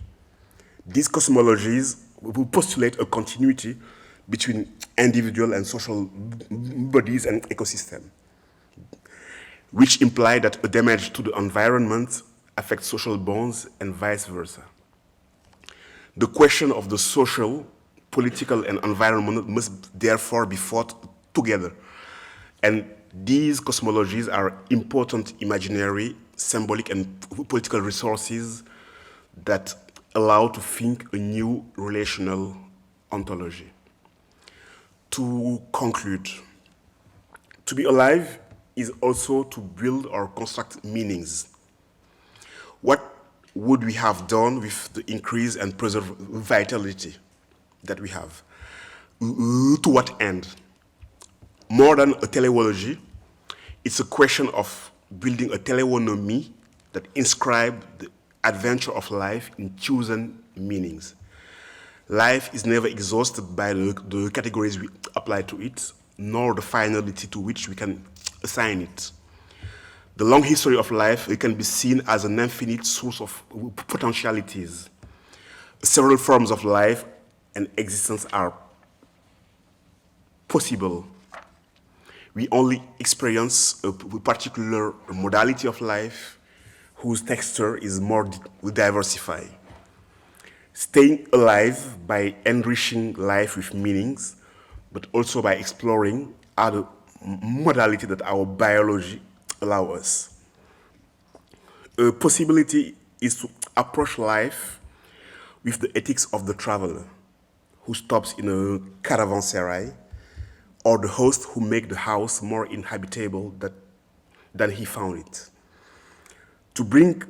These cosmologies will postulate a continuity between individual and social bodies and ecosystem, which imply that a damage to the environment affects social bonds and vice versa. The question of the social, political, and environmental must therefore be fought together. And these cosmologies are important imaginary, symbolic, and political resources that allow to think a new relational ontology. To conclude, to be alive is also to build or construct meanings. What would we have done with the increase and preserve vitality that we have? To what end? More than a teleology, it's a question of building a teleonomy that inscribes the adventure of life in chosen meanings. Life is never exhausted by the categories we apply to it, nor the finality to which we can assign it. The long history of life can be seen as an infinite source of potentialities. Several forms of life and existence are possible. We only experience a particular modality of life whose texture is more diversified. Staying alive by enriching life with meanings, but also by exploring other modalities that our biology allows us. A possibility is to approach life with the ethics of the traveler who stops in a caravanserai, or the host who makes the house more inhabitable than he found it. To bring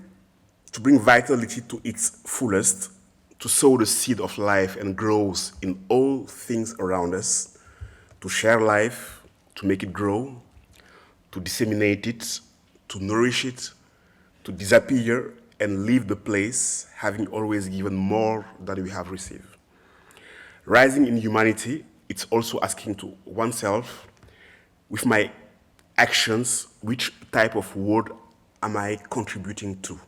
vitality to its fullest, to sow the seed of life and growth in all things around us, to share life, to make it grow, to disseminate it, to nourish it, to disappear and leave the place, having always given more than we have received. Rising in humanity, it's also asking to oneself, with my actions, which type of world am I contributing to?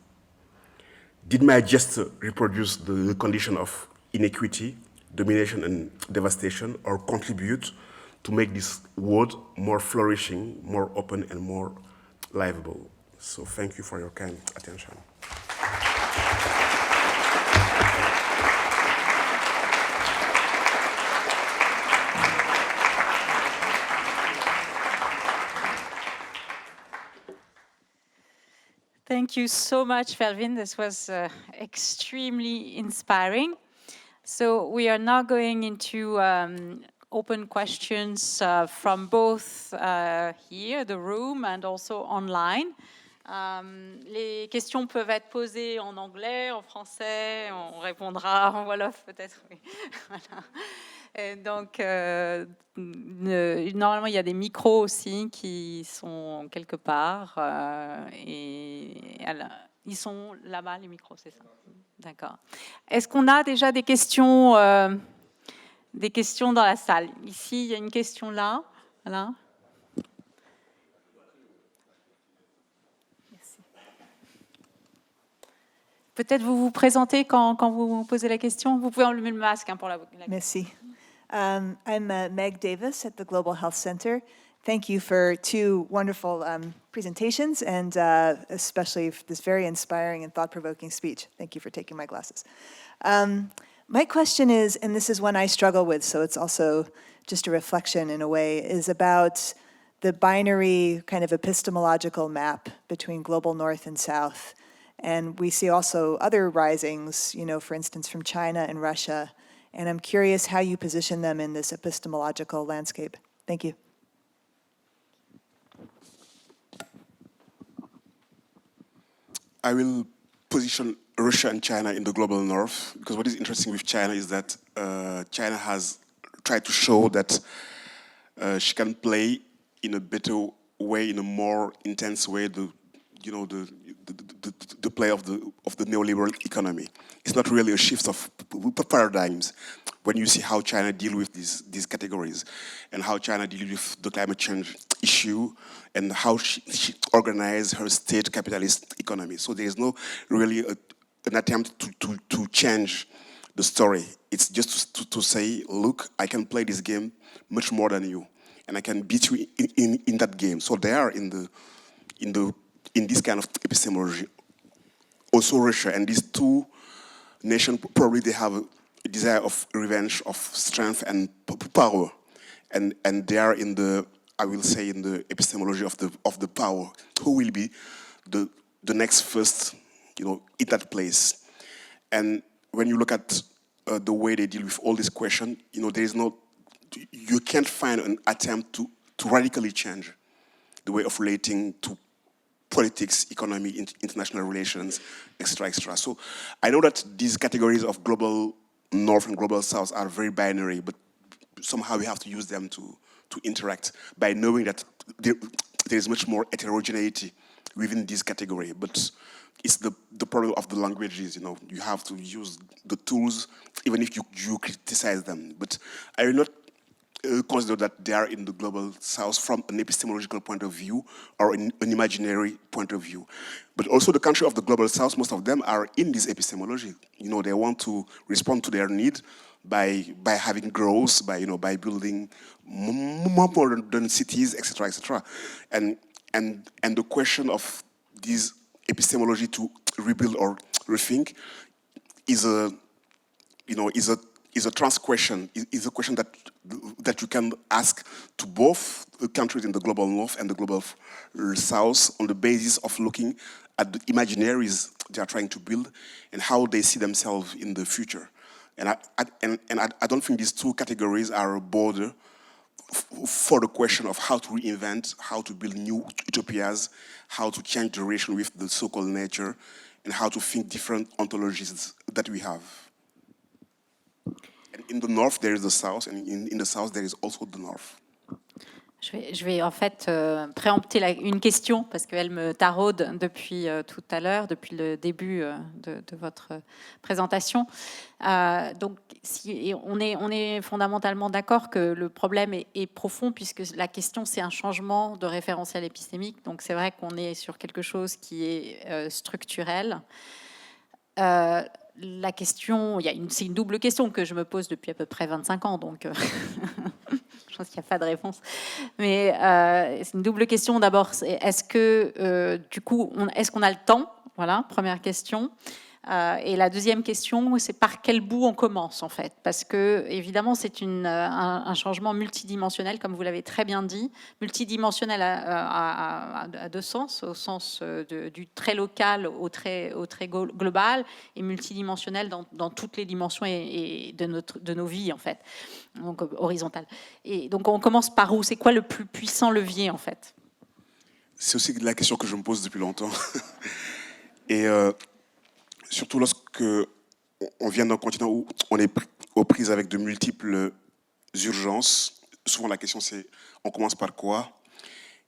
Did my gesture reproduce the condition of inequity, domination, and devastation, or contribute to make this world more flourishing, more open, and more livable? So thank you for your kind attention. Thank you so much, Felvin. This was extremely inspiring. So we are now going into open questions from both here, the room, and also online. Les questions peuvent être posées en anglais, en français, on répondra en wolof peut-être. Oui. Voilà. Et donc, normalement, il y a des micros aussi qui sont quelque part. Ils sont là-bas, les micros, c'est ça. D'accord. Est-ce qu'on a déjà des questions dans la salle? Ici, il y a une question là. Voilà. Merci. Peut-être vous vous présentez quand vous posez la question. Vous pouvez enlever le masque pour la question. Merci. I'm Meg Davis at the Global Health Center. Thank you for two wonderful presentations and especially for this very inspiring and thought-provoking speech. Thank you for taking my glasses. My question is, and this is one I struggle with, so it's also just a reflection in a way, is about the binary kind of epistemological map between global north and south. And we see also other risings, you know, for instance, from China and Russia. And I'm curious how you position them in this epistemological landscape. Thank you. I will position Russia and China in the global north, because what is interesting with China is that China has tried to show that she can play in a better way, in a more intense way, the play of the neoliberal economy. It's not really a shift of paradigms when you see how China deal with these categories and how China deals with the climate change issue and how she organized her state capitalist economy. So there is no really an attempt to change the story. It's just to say, look, I can play this game much more than you, and I can beat you in that game. So they are in this kind of epistemology. Also Russia, and these two nations, probably they have a desire of revenge, of strength and power. And they are in the, I will say, in the epistemology of the power. Who will be the next first, in that place? And when you look at the way they deal with all these questions, there is no, you can't find an attempt to radically change the way of relating to politics, economy, international relations, etc., etc. So I know that these categories of global north and global south are very binary, but somehow we have to use them to interact by knowing that there is much more heterogeneity within this category. But it's the problem of the languages, you have to use the tools, even if you criticize them. But I will not consider that they are in the global south from an epistemological point of view or an imaginary point of view. But also the country of the global south, most of them are in this epistemology. They want to respond to their need by having growth, by building more modern cities, etc., etc. And the question of this epistemology to rebuild or rethink is a trans question, is a question that you can ask to both the countries in the global north and the global south on the basis of looking at the imaginaries they are trying to build and how they see themselves in the future. And I don't think these two categories are a border for the question of how to reinvent, how to build new utopias, how to change the relation with the so-called nature, and how to think different ontologies that we have. And in the north, there is the south, and in the south, there is also the north. Je vais en fait préempter une question parce qu'elle me taraude depuis tout à l'heure, depuis le début de votre présentation. Donc, on est fondamentalement d'accord que le problème est profond puisque la question, c'est un changement de référentiel épistémique. Donc, c'est vrai qu'on est sur quelque chose qui est structurel. La question, c'est une double question que je me pose depuis à peu près 25 ans, donc je pense qu'il n'y a pas de réponse. Mais c'est une double question. D'abord, est-ce que, du coup, est-ce qu'on a le temps? Voilà, première question. Et la deuxième question, c'est par quel bout on commence en fait, parce que évidemment c'est un changement multidimensionnel, comme vous l'avez très bien dit, multidimensionnel à deux sens, au sens du très local au très global, et multidimensionnel dans toutes les dimensions et de nos vies en fait, donc horizontale. Et donc on commence par où? C'est quoi le plus puissant levier en fait? C'est aussi la question que je me pose depuis longtemps. Et surtout lorsque on vient d'un continent où on est aux prises avec de multiples urgences, souvent la question c'est on commence par quoi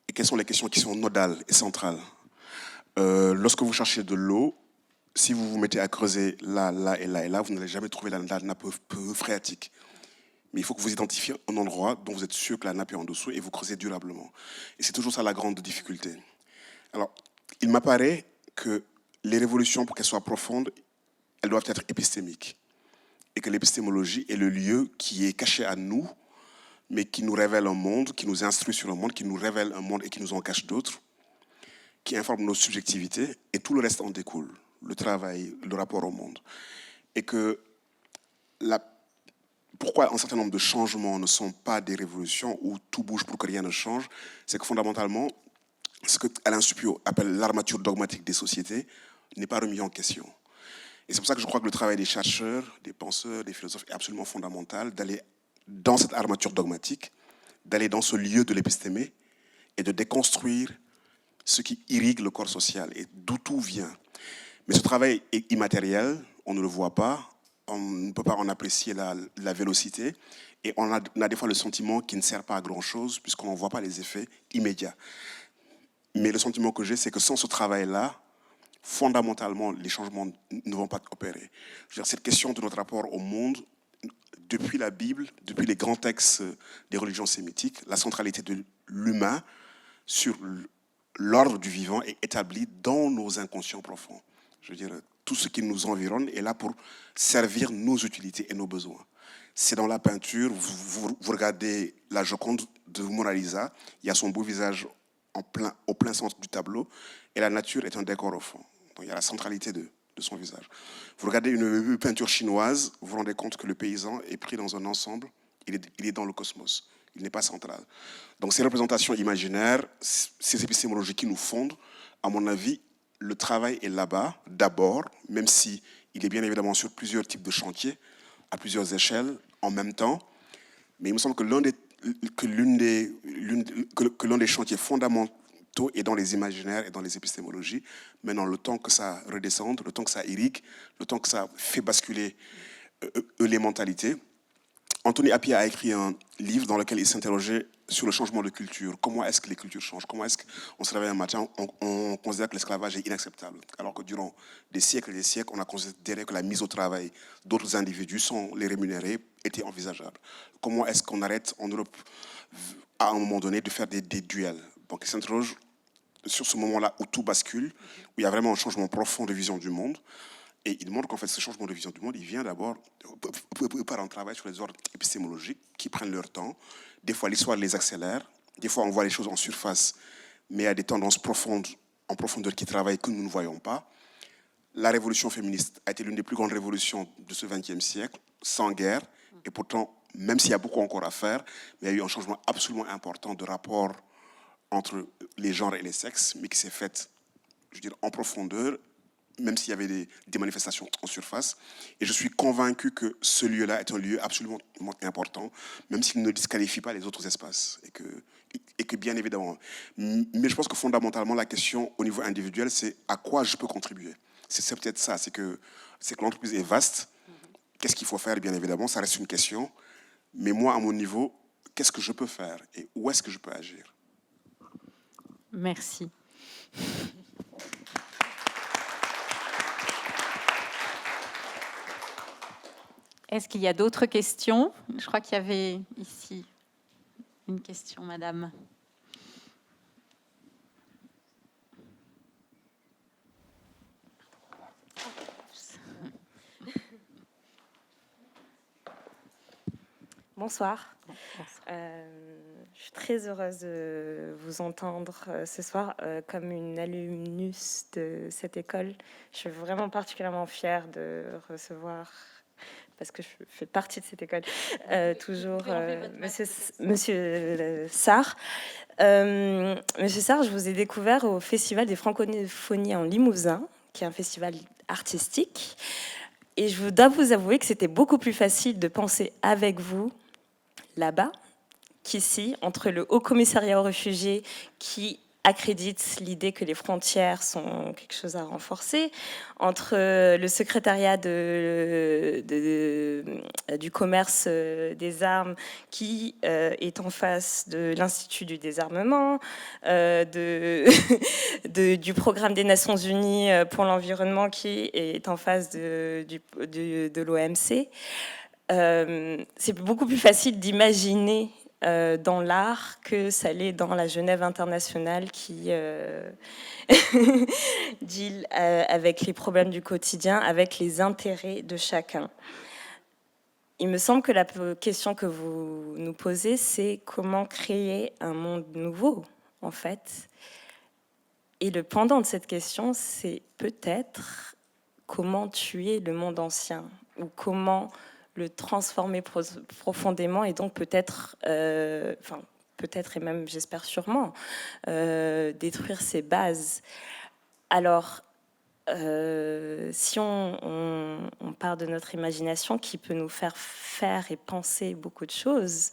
et quelles sont les questions qui sont nodales et centrales. Lorsque vous cherchez de l'eau, si vous vous mettez à creuser là, là et là et là, vous n'allez jamais trouver la nappe phréatique. Mais il faut que vous identifiez un endroit dont vous êtes sûr que la nappe est en dessous et vous creusez durablement. Et c'est toujours ça la grande difficulté. Alors, il m'apparaît que les révolutions, pour qu'elles soient profondes, elles doivent être épistémiques. Et que l'épistémologie est le lieu qui est caché à nous, mais qui nous révèle un monde, qui nous instruit sur un monde, qui nous révèle un monde et qui nous en cache d'autres, qui informe nos subjectivités, et tout le reste en découle. Le travail, le rapport au monde. Et que pourquoi un certain nombre de changements ne sont pas des révolutions où tout bouge pour que rien ne change, c'est que fondamentalement, ce que Alain Suppiot appelle l'armature dogmatique des sociétés n'est pas remis en question. Et c'est pour ça que je crois que le travail des chercheurs, des penseurs, des philosophes est absolument fondamental, d'aller dans cette armature dogmatique, d'aller dans ce lieu de l'épistémé et de déconstruire ce qui irrigue le corps social et d'où tout vient. Mais ce travail est immatériel, on ne le voit pas, on ne peut pas en apprécier la vélocité et on a des fois le sentiment qu'il ne sert pas à grand-chose puisqu'on n'en voit pas les effets immédiats. Mais le sentiment que j'ai, c'est que sans ce travail-là, fondamentalement, les changements ne vont pas opérer. Je veux dire, cette question de notre rapport au monde, depuis la Bible, depuis les grands textes des religions sémitiques, la centralité de l'humain sur l'ordre du vivant est établie dans nos inconscients profonds. Je veux dire, tout ce qui nous environne est là pour servir nos utilités et nos besoins. C'est dans la peinture, vous regardez la Joconde de Mona Lisa, il y a son beau visage au plein centre du tableau, et la nature est un décor au fond. Donc il y a la centralité de son visage. Vous regardez une peinture chinoise, vous vous rendez compte que le paysan est pris dans un ensemble, il est dans le cosmos, il n'est pas central. Donc ces représentations imaginaires, ces épistémologies qui nous fondent, à mon avis, le travail est là-bas, d'abord, même si il est bien évidemment sur plusieurs types de chantiers, à plusieurs échelles, en même temps. Mais il me semble que l'un des chantiers fondamentaux est dans les imaginaires et dans les épistémologies. Maintenant, le temps que ça redescende, le temps que ça irrigue, le temps que ça fait basculer les mentalités. Anthony Appiah a écrit un livre dans lequel il s'interrogeait sur le changement de culture. Comment est-ce que les cultures changent? Comment est-ce qu'on se réveille un matin, on considère que l'esclavage est inacceptable, alors que durant des siècles et des siècles, on a considéré que la mise au travail d'autres individus sans les rémunérer était envisageable. Comment est-ce qu'on arrête en Europe, à un moment donné, de faire des duels? Donc il s'interroge sur ce moment-là où tout bascule, où il y a vraiment un changement profond de vision du monde. Et il montre qu'en fait, ce changement de vision du monde, il vient d'abord par un travail sur les ordres épistémologiques qui prennent leur temps. Des fois, l'histoire les accélère. Des fois, on voit les choses en surface, mais il y a des tendances profondes, en profondeur qui travaillent que nous ne voyons pas. La révolution féministe a été l'une des plus grandes révolutions de ce XXe siècle, sans guerre. Et pourtant, même s'il y a beaucoup encore à faire, il y a eu un changement absolument important de rapport entre les genres et les sexes, mais qui s'est fait, je veux dire, en profondeur, même s'il y avait des manifestations en surface. Et je suis convaincu que ce lieu-là est un lieu absolument important, même s'il ne disqualifie pas les autres espaces. Et que bien évidemment. Mais je pense que fondamentalement, la question au niveau individuel, c'est à quoi je peux contribuer. C'est peut-être ça, c'est que l'entreprise est vaste. Qu'est-ce qu'il faut faire? Bien évidemment, ça reste une question. Mais moi, à mon niveau, qu'est-ce que je peux faire et où est-ce que je peux agir? Merci. Est-ce qu'il y a d'autres questions? Je crois qu'il y avait ici une question, madame. Bonsoir. Je suis très heureuse de vous entendre ce soir comme une alumnus de cette école. Je suis vraiment particulièrement fière de recevoir, parce que je fais partie de cette école, toujours Monsieur Sarr. Monsieur Sarr, je vous ai découvert au Festival des Francophonies en Limousin, qui est un festival artistique. Et je dois vous avouer que c'était beaucoup plus facile de penser avec vous là-bas qu'ici, entre le Haut Commissariat aux réfugiés qui accrédite l'idée que les frontières sont quelque chose à renforcer, entre le secrétariat du commerce des armes qui est en face de l'Institut du désarmement, du programme des Nations Unies pour l'environnement qui est en face de l'OMC. C'est beaucoup plus facile d'imaginer dans l'art que ça l'est dans la Genève internationale qui deal avec les problèmes du quotidien, avec les intérêts de chacun. Il me semble que la question que vous nous posez, c'est comment créer un monde nouveau, en fait. Et le pendant de cette question, c'est peut-être comment tuer le monde ancien, ou comment le transformer profondément et donc peut-être, peut-être et même j'espère sûrement, détruire ses bases. Alors, si on part de notre imagination qui peut nous faire et penser beaucoup de choses,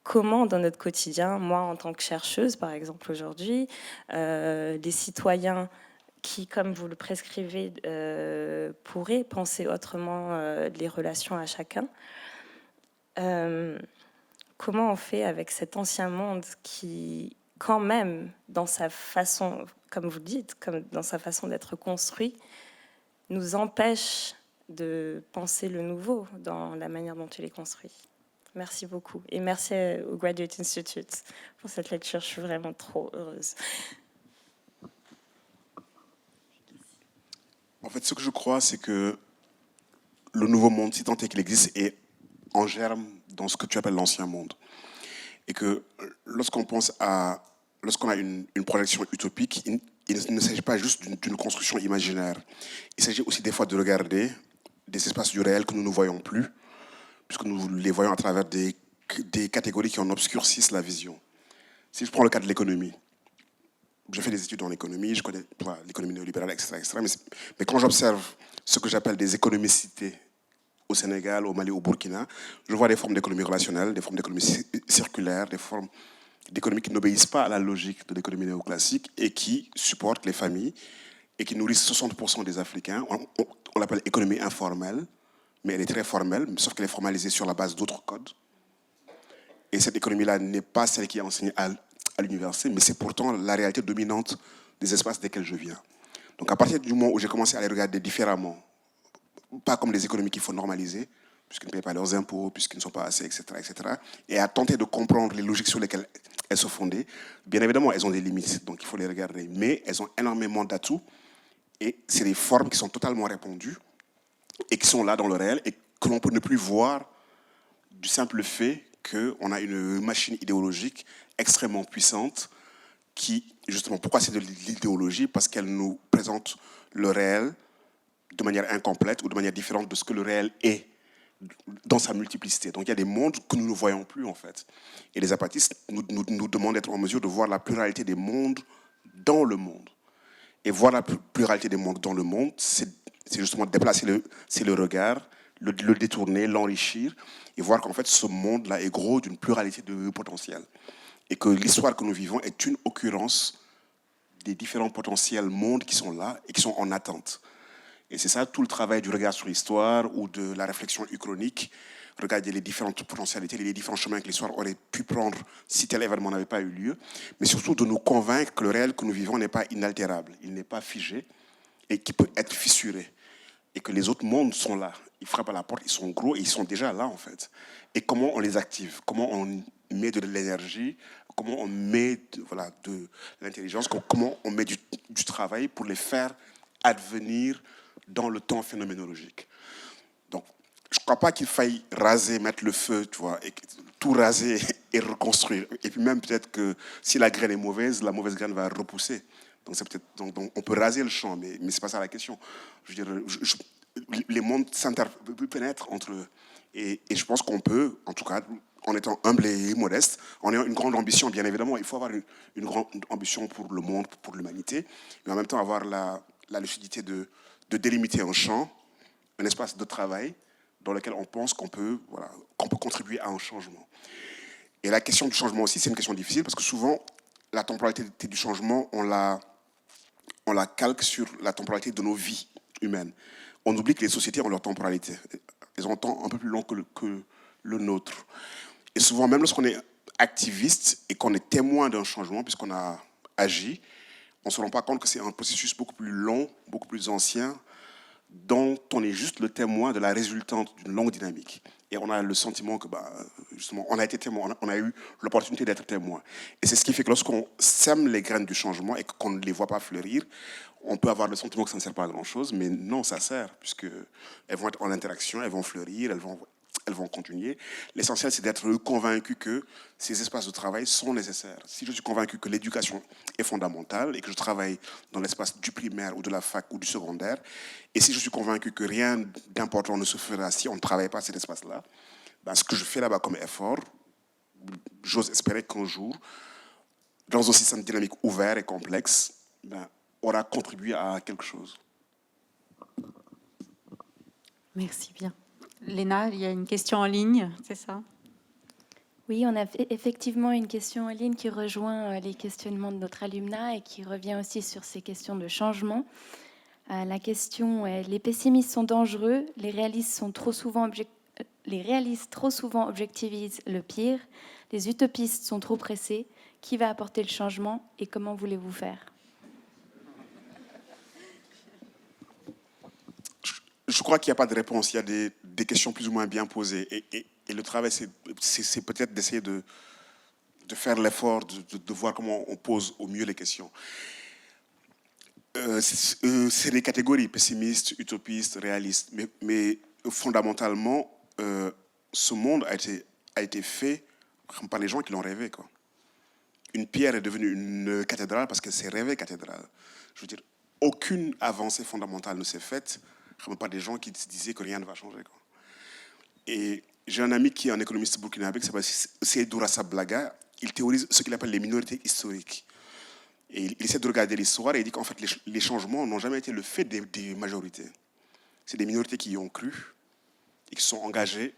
comment dans notre quotidien, moi en tant que chercheuse par exemple aujourd'hui, les citoyens qui, comme vous le prescrivez, pourraient penser autrement les relations à chacun. Comment on fait avec cet ancien monde qui, quand même, dans sa façon, comme vous le dites, comme dans sa façon d'être construit, nous empêche de penser le nouveau dans la manière dont il est construit. Merci beaucoup. Et merci au Graduate Institute pour cette lecture. Je suis vraiment trop heureuse. En fait, ce que je crois, c'est que le nouveau monde, si tant est qu'il existe, est en germe dans ce que tu appelles l'ancien monde. Et que lorsqu'on a une projection utopique, il ne s'agit pas juste d'une construction imaginaire. Il s'agit aussi des fois de regarder des espaces du réel que nous ne voyons plus, puisque nous les voyons à travers des catégories qui en obscurcissent la vision. Si je prends le cas de l'économie, je fais des études dans l'économie, je connais l'économie néolibérale, etc. Mais quand j'observe ce que j'appelle des économicités au Sénégal, au Mali, au Burkina, je vois des formes d'économie relationnelle, des formes d'économie circulaire, des formes d'économie qui n'obéissent pas à la logique de l'économie néoclassique et qui supportent les familles et qui nourrissent 60% des Africains. On l'appelle économie informelle, mais elle est très formelle, sauf qu'elle est formalisée sur la base d'autres codes. Et cette économie-là n'est pas celle qui est enseignée à l'université, mais c'est pourtant la réalité dominante des espaces desquels je viens. Donc à partir du moment où j'ai commencé à les regarder différemment, pas comme des économies qu'il faut normaliser, puisqu'ils ne payent pas leurs impôts, puisqu'ils ne sont pas assez, etc., et à tenter de comprendre les logiques sur lesquelles elles sont fondées, bien évidemment, elles ont des limites, donc il faut les regarder. Mais elles ont énormément d'atouts, et c'est des formes qui sont totalement répandues, et qui sont là dans le réel, et que l'on peut ne plus voir du simple fait qu'on a une machine idéologique extrêmement puissante qui, justement, pourquoi c'est de l'idéologie? Parce qu'elle nous présente le réel de manière incomplète ou de manière différente de ce que le réel est dans sa multiplicité. Donc il y a des mondes que nous ne voyons plus, en fait. Et les apatistes nous demandent d'être en mesure de voir la pluralité des mondes dans le monde. Et voir la pluralité des mondes dans le monde, c'est justement déplacer le regard, le détourner, l'enrichir, et voir qu'en fait, ce monde-là est gros d'une pluralité de potentiels. Et que l'histoire que nous vivons est une occurrence des différents potentiels mondes qui sont là et qui sont en attente. Et c'est ça tout le travail du regard sur l'histoire ou de la réflexion uchronique, regarder les différentes potentialités, les différents chemins que l'histoire aurait pu prendre si tel événement n'avait pas eu lieu, mais surtout de nous convaincre que le réel que nous vivons n'est pas inaltérable, il n'est pas figé et qu'il peut être fissuré. Et que les autres mondes sont là, ils frappent à la porte, ils sont gros et ils sont déjà là en fait. Et comment on les active, comment on met de l'énergie, comment on met de l'intelligence, comment on met du travail pour les faire advenir dans le temps phénoménologique. Donc, crois pas qu'il faille raser, mettre le feu, tu vois, et tout raser et reconstruire. Et puis même peut-être que si la graine est mauvaise, la mauvaise graine va repousser. Donc, donc on peut raser le champ, mais c'est pas ça la question. Je veux dire, les mondes s'interpénètrent entre eux. Et je pense qu'on peut, en tout cas, en étant humble et modeste, en ayant une grande ambition, bien évidemment, il faut avoir une grande ambition pour le monde, pour l'humanité, mais en même temps avoir la lucidité de délimiter un champ, un espace de travail dans lequel on pense qu'on peut contribuer à un changement. Et la question du changement aussi, c'est une question difficile parce que souvent, la temporalité du changement, on la calque sur la temporalité de nos vies humaines. On oublie que les sociétés ont leur temporalité. Elles ont un temps un peu plus long que le nôtre. Et souvent, même lorsqu'on est activiste et qu'on est témoin d'un changement, puisqu'on a agi, on ne se rend pas compte que c'est un processus beaucoup plus long, beaucoup plus ancien, dont on est juste le témoin de la résultante d'une longue dynamique. Et on a le sentiment que, justement, on a été témoin, on a eu l'opportunité d'être témoin. Et c'est ce qui fait que lorsqu'on sème les graines du changement et qu'on ne les voit pas fleurir, on peut avoir le sentiment que ça ne sert pas à grand-chose, mais non, ça sert, puisqu'elles vont être en interaction, elles vont fleurir, elles vont continuer. L'essentiel, c'est d'être convaincu que ces espaces de travail sont nécessaires. Si je suis convaincu que l'éducation est fondamentale et que je travaille dans l'espace du primaire ou de la fac ou du secondaire, et si je suis convaincu que rien d'important ne se fera si on ne travaille pas cet espace-là, ce que je fais là-bas comme effort, j'ose espérer qu'un jour, dans un système dynamique ouvert et complexe, aura contribué à quelque chose. Merci bien. Léna, il y a une question en ligne, c'est ça? Oui, on a effectivement une question en ligne qui rejoint les questionnements de notre alumna et qui revient aussi sur ces questions de changement. La question est: les pessimistes sont dangereux, les réalistes trop souvent objectivisent le pire, les utopistes sont trop pressés. Qui va apporter le changement et comment voulez-vous faire? Je crois qu'il n'y a pas de réponse. Il y a des questions plus ou moins bien posées. Et le travail, c'est peut-être d'essayer de faire l'effort de voir comment on pose au mieux les questions. C'est des catégories, pessimistes, utopistes, réalistes. Mais fondamentalement, ce monde a été fait par les gens qui l'ont rêvé, quoi. Une pierre est devenue une cathédrale parce qu'elle s'est rêvée cathédrale. Je veux dire, aucune avancée fondamentale ne s'est faite par des gens qui se disaient que rien ne va changer, quoi. Et j'ai un ami qui est un économiste burkinabé qui s'appelle Seydou Rassablaga. Il théorise ce qu'il appelle les minorités historiques. Et il essaie de regarder l'histoire et il dit qu'en fait, les changements n'ont jamais été le fait des majorités. C'est des minorités qui y ont cru et qui sont engagées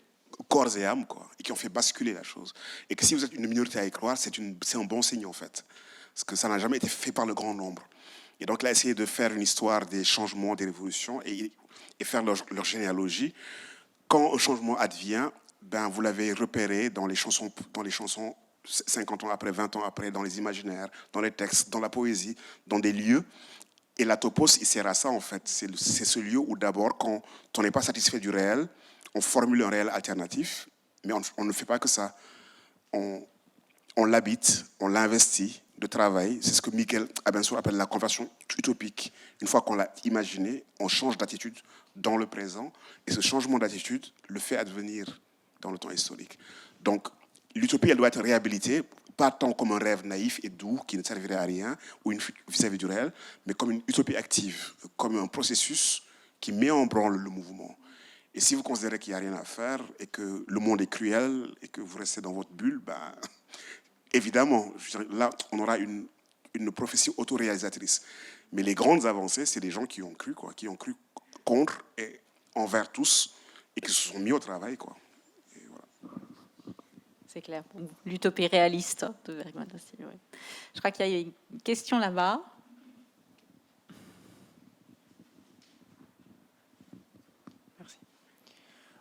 corps et âme, quoi, et qui ont fait basculer la chose. Et que si vous êtes une minorité à y croire, c'est un bon signe, en fait. Parce que ça n'a jamais été fait par le grand nombre. Et donc, là, essayer de faire une histoire des changements, des révolutions et faire leur généalogie. Quand un changement advient, vous l'avez repéré dans les chansons 50 ans après, 20 ans après, dans les imaginaires, dans les textes, dans la poésie, dans des lieux. Et la topos, il sert à ça, en fait. C'est ce lieu où, d'abord, quand on n'est pas satisfait du réel, on formule un réel alternatif, mais on ne fait pas que ça. On l'habite, on l'investit de travail. C'est ce que Miguel Abensour appelle la conversion utopique. Une fois qu'on l'a imaginé, on change d'attitude dans le présent, et ce changement d'attitude le fait advenir dans le temps historique. Donc, l'utopie, elle doit être réhabilitée, pas tant comme un rêve naïf et doux qui ne servirait à rien, ou une fuite vis-à-vis du réel, mais comme une utopie active, comme un processus qui met en branle le mouvement. Et si vous considérez qu'il n'y a rien à faire, et que le monde est cruel, et que vous restez dans votre bulle, évidemment, là, on aura une prophétie autoréalisatrice. Mais les grandes avancées, c'est des gens qui ont cru, quoi, qui ont cru contre et envers tous, et qui se sont mis au travail, quoi. Et voilà. C'est clair. L'utopie réaliste de Bergman aussi. Oui. Je crois qu'il y a une question là-bas. Merci.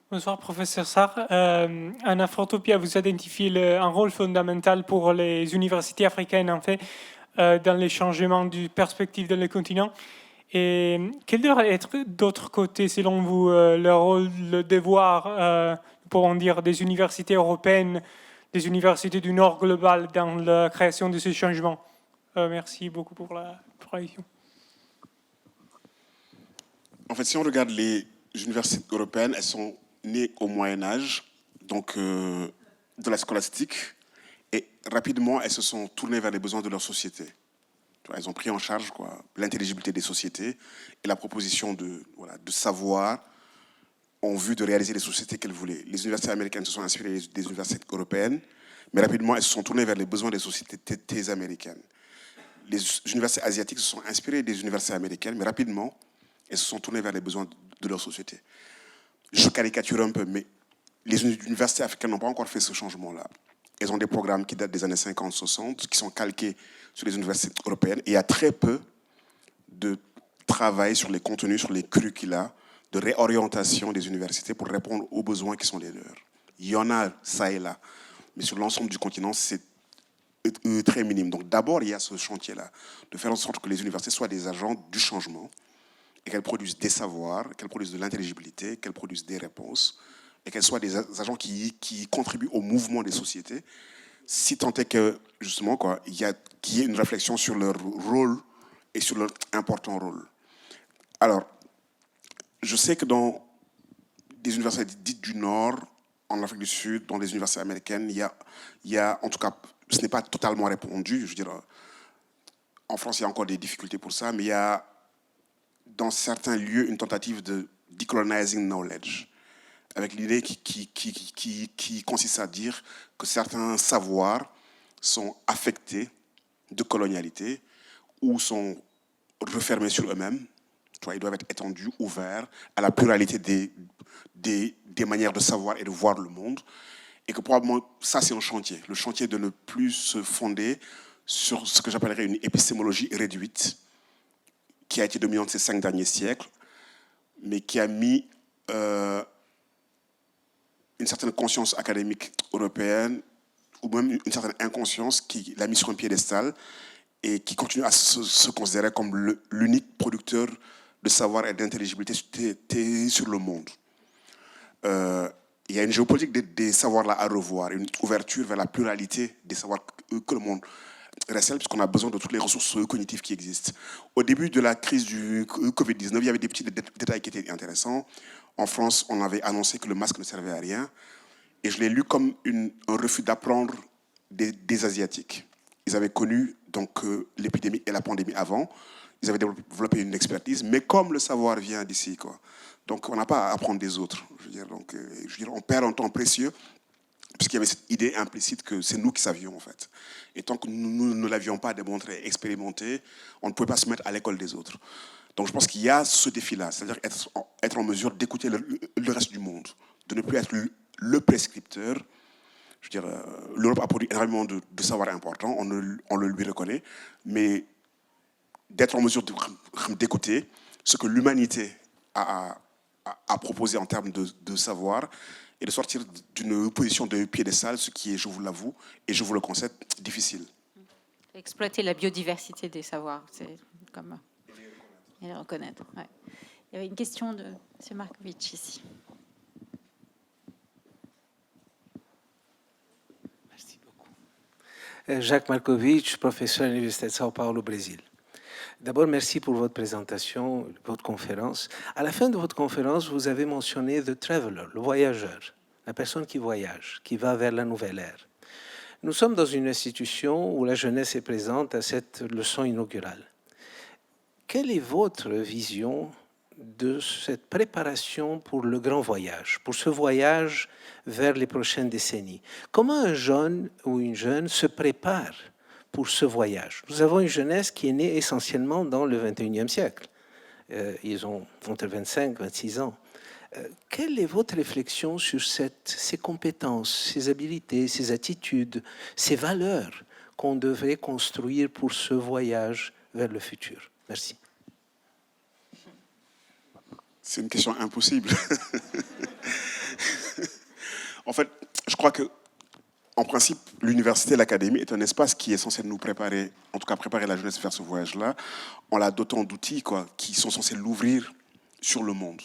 Bonsoir, professeur Sarr. En Afrotopia, vous identifiez un rôle fondamental pour les universités africaines, en fait, dans les changements de perspective dans le continent. Et quel devrait être d'autre côté, selon vous, le rôle, le devoir, pour dire, des universités européennes, des universités du Nord global dans la création de ces changements? Merci beaucoup pour la question. En fait, si on regarde les universités européennes, elles sont nées au Moyen-Âge, donc de la scolastique, et rapidement, elles se sont tournées vers les besoins de leur société. Elles ont pris en charge l'intelligibilité des sociétés et la proposition de savoir en vue de réaliser les sociétés qu'elles voulaient. Les universités américaines se sont inspirées des universités européennes, mais rapidement, elles se sont tournées vers les besoins des sociétés américaines. Les universités asiatiques se sont inspirées des universités américaines, mais rapidement, elles se sont tournées vers les besoins de leur société. Je caricature un peu, mais les universités africaines n'ont pas encore fait ce changement-là. Elles ont des programmes qui datent des années 50-60, qui sont calqués sur les universités européennes, et il y a très peu de travail sur les contenus, sur les curricula, de réorientation des universités pour répondre aux besoins qui sont les leurs. Il y en a ça et là, mais sur l'ensemble du continent, c'est très minime. Donc d'abord, il y a ce chantier-là, de faire en sorte que les universités soient des agents du changement, et qu'elles produisent des savoirs, qu'elles produisent de l'intelligibilité, qu'elles produisent des réponses, et qu'elles soient des agents qui contribuent au mouvement des sociétés, si tant est que, justement, qu'il y ait une réflexion sur leur rôle et sur leur important rôle. Alors, je sais que dans des universités dites du Nord, en Afrique du Sud, dans les universités américaines, il y a, en tout cas, ce n'est pas totalement répandu. Je veux dire, en France, il y a encore des difficultés pour ça, mais il y a, dans certains lieux, une tentative de decolonizing knowledge, avec l'idée qui consiste à dire que certains savoirs sont affectés de colonialité ou sont refermés sur eux-mêmes. Ils doivent être étendus, ouverts à la pluralité des manières de savoir et de voir le monde. Et que probablement, ça, c'est un chantier. Le chantier de ne plus se fonder sur ce que j'appellerais une épistémologie réduite, qui a été dominante ces 5 derniers siècles, mais qui a mis une certaine conscience académique européenne, ou même une certaine inconscience qui l'a mis sur un piédestal et qui continue à se considérer comme l'unique producteur de savoir et d'intelligibilité sur le monde. Il y a une géopolitique des savoirs là à revoir, une ouverture vers la pluralité des savoirs que le monde recèle, puisqu'on a besoin de toutes les ressources cognitives qui existent. Au début de la crise du Covid-19, il y avait des petits détails qui étaient intéressants. En France, on avait annoncé que le masque ne servait à rien. Et je l'ai lu comme un refus d'apprendre des Asiatiques. Ils avaient connu donc, l'épidémie et la pandémie avant. Ils avaient développé une expertise. Mais comme le savoir vient d'ici, donc on n'a pas à apprendre des autres. Je veux dire, on perd un temps précieux, puisqu'il y avait cette idée implicite que c'est nous qui savions, en fait. Et tant que nous ne l'avions pas démontré, expérimenté, on ne pouvait pas se mettre à l'école des autres. Donc je pense qu'il y a ce défi-là, c'est-à-dire être en mesure d'écouter le reste du monde, de ne plus être le prescripteur. Je veux dire, l'Europe a produit énormément de savoir important, on le lui reconnaît, mais d'être en mesure d'écouter ce que l'humanité a proposé en termes de savoir et de sortir d'une position de piédestal, ce qui est, je vous l'avoue, et je vous le concède, difficile. Exploiter la biodiversité des savoirs, c'est comme... Et les reconnaître. Ouais. Il y avait une question de M. Markovitch ici. Merci beaucoup. Jacques Markovitch, professeur à l'Université de São Paulo, au Brésil. D'abord, merci pour votre présentation, votre conférence. À la fin de votre conférence, vous avez mentionné the traveler, le voyageur, la personne qui voyage, qui va vers la nouvelle ère. Nous sommes dans une institution où la jeunesse est présente à cette leçon inaugurale. Quelle est votre vision de cette préparation pour le grand voyage, pour ce voyage vers les prochaines décennies? Comment un jeune ou une jeune se prépare pour ce voyage? Nous avons une jeunesse qui est née essentiellement dans le 21e siècle. Ils ont entre 25 et 26 ans. Quelle est votre réflexion sur ces compétences, ces habiletés, ces attitudes, ces valeurs qu'on devrait construire pour ce voyage vers le futur? Merci. C'est une question impossible. En fait, je crois que, en principe, l'université, l'académie est un espace qui est censé nous préparer, en tout cas préparer la jeunesse vers ce voyage-là, en la dotant d'outils qui sont censés l'ouvrir sur le monde,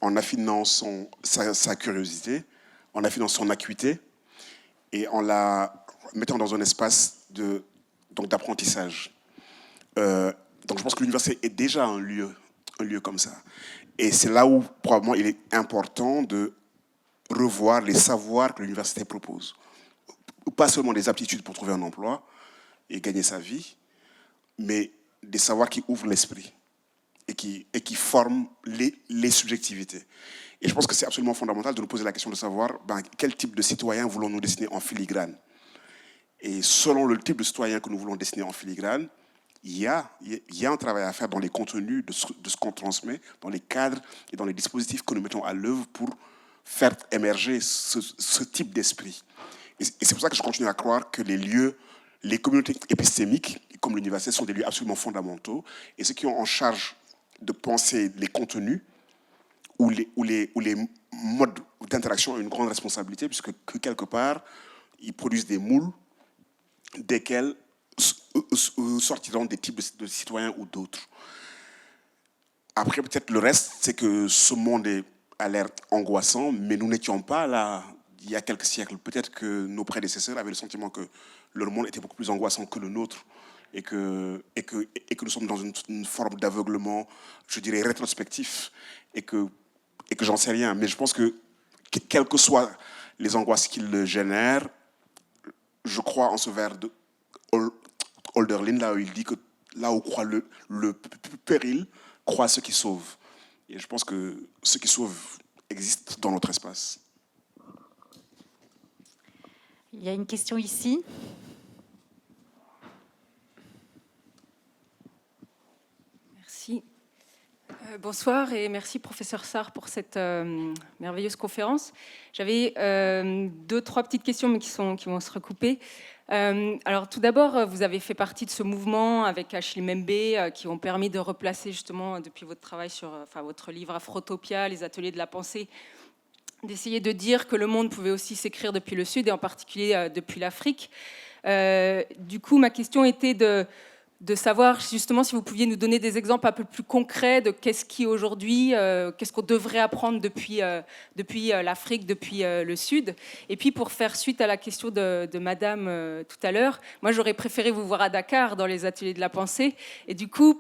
en affinant sa curiosité, en affinant son acuité et en la mettant dans un espace d'apprentissage. Donc je pense que l'université est déjà un lieu comme ça. Et c'est là où probablement il est important de revoir les savoirs que l'université propose. Pas seulement des aptitudes pour trouver un emploi et gagner sa vie, mais des savoirs qui ouvrent l'esprit et qui forment les subjectivités. Et je pense que c'est absolument fondamental de nous poser la question de savoir quel type de citoyen voulons-nous dessiner en filigrane. Et selon le type de citoyen que nous voulons dessiner en filigrane, il y a un travail à faire dans les contenus de ce qu'on transmet, dans les cadres et dans les dispositifs que nous mettons à l'œuvre pour faire émerger ce type d'esprit. Et c'est pour ça que je continue à croire que les communautés épistémiques, comme l'université, sont des lieux absolument fondamentaux. Et ceux qui ont en charge de penser les contenus ou les modes d'interaction ont une grande responsabilité, puisque quelque part, ils produisent des moules desquels sortiront des types de citoyens ou d'autres. Après, peut-être le reste, c'est que ce monde a l'air angoissant, mais nous n'étions pas là il y a quelques siècles. Peut-être que nos prédécesseurs avaient le sentiment que leur monde était beaucoup plus angoissant que le nôtre et que nous sommes dans une forme d'aveuglement, je dirais, rétrospectif et que j'en sais rien. Mais je pense que, quelles que soient les angoisses qu'ils génèrent, je crois en ce vers de Hölderlin, là où il dit que là où croit le péril, croit ceux qui sauvent. Et je pense que ceux qui sauvent existent dans notre espace. Il y a une question ici. Merci. Bonsoir et merci professeur Sarr pour cette merveilleuse conférence. J'avais 2-3 petites questions mais qui vont se recouper. Alors tout d'abord, vous avez fait partie de ce mouvement avec Achille Mbembe qui ont permis de replacer justement depuis votre travail sur votre livre Afrotopia, les ateliers de la pensée, d'essayer de dire que le monde pouvait aussi s'écrire depuis le Sud et en particulier depuis l'Afrique. Du coup, ma question était de savoir justement si vous pouviez nous donner des exemples un peu plus concrets de qu'est-ce qui aujourd'hui, qu'est-ce qu'on devrait apprendre depuis l'Afrique, depuis le Sud. Et puis pour faire suite à la question de Madame tout à l'heure, moi j'aurais préféré vous voir à Dakar dans les ateliers de la pensée. Et du coup,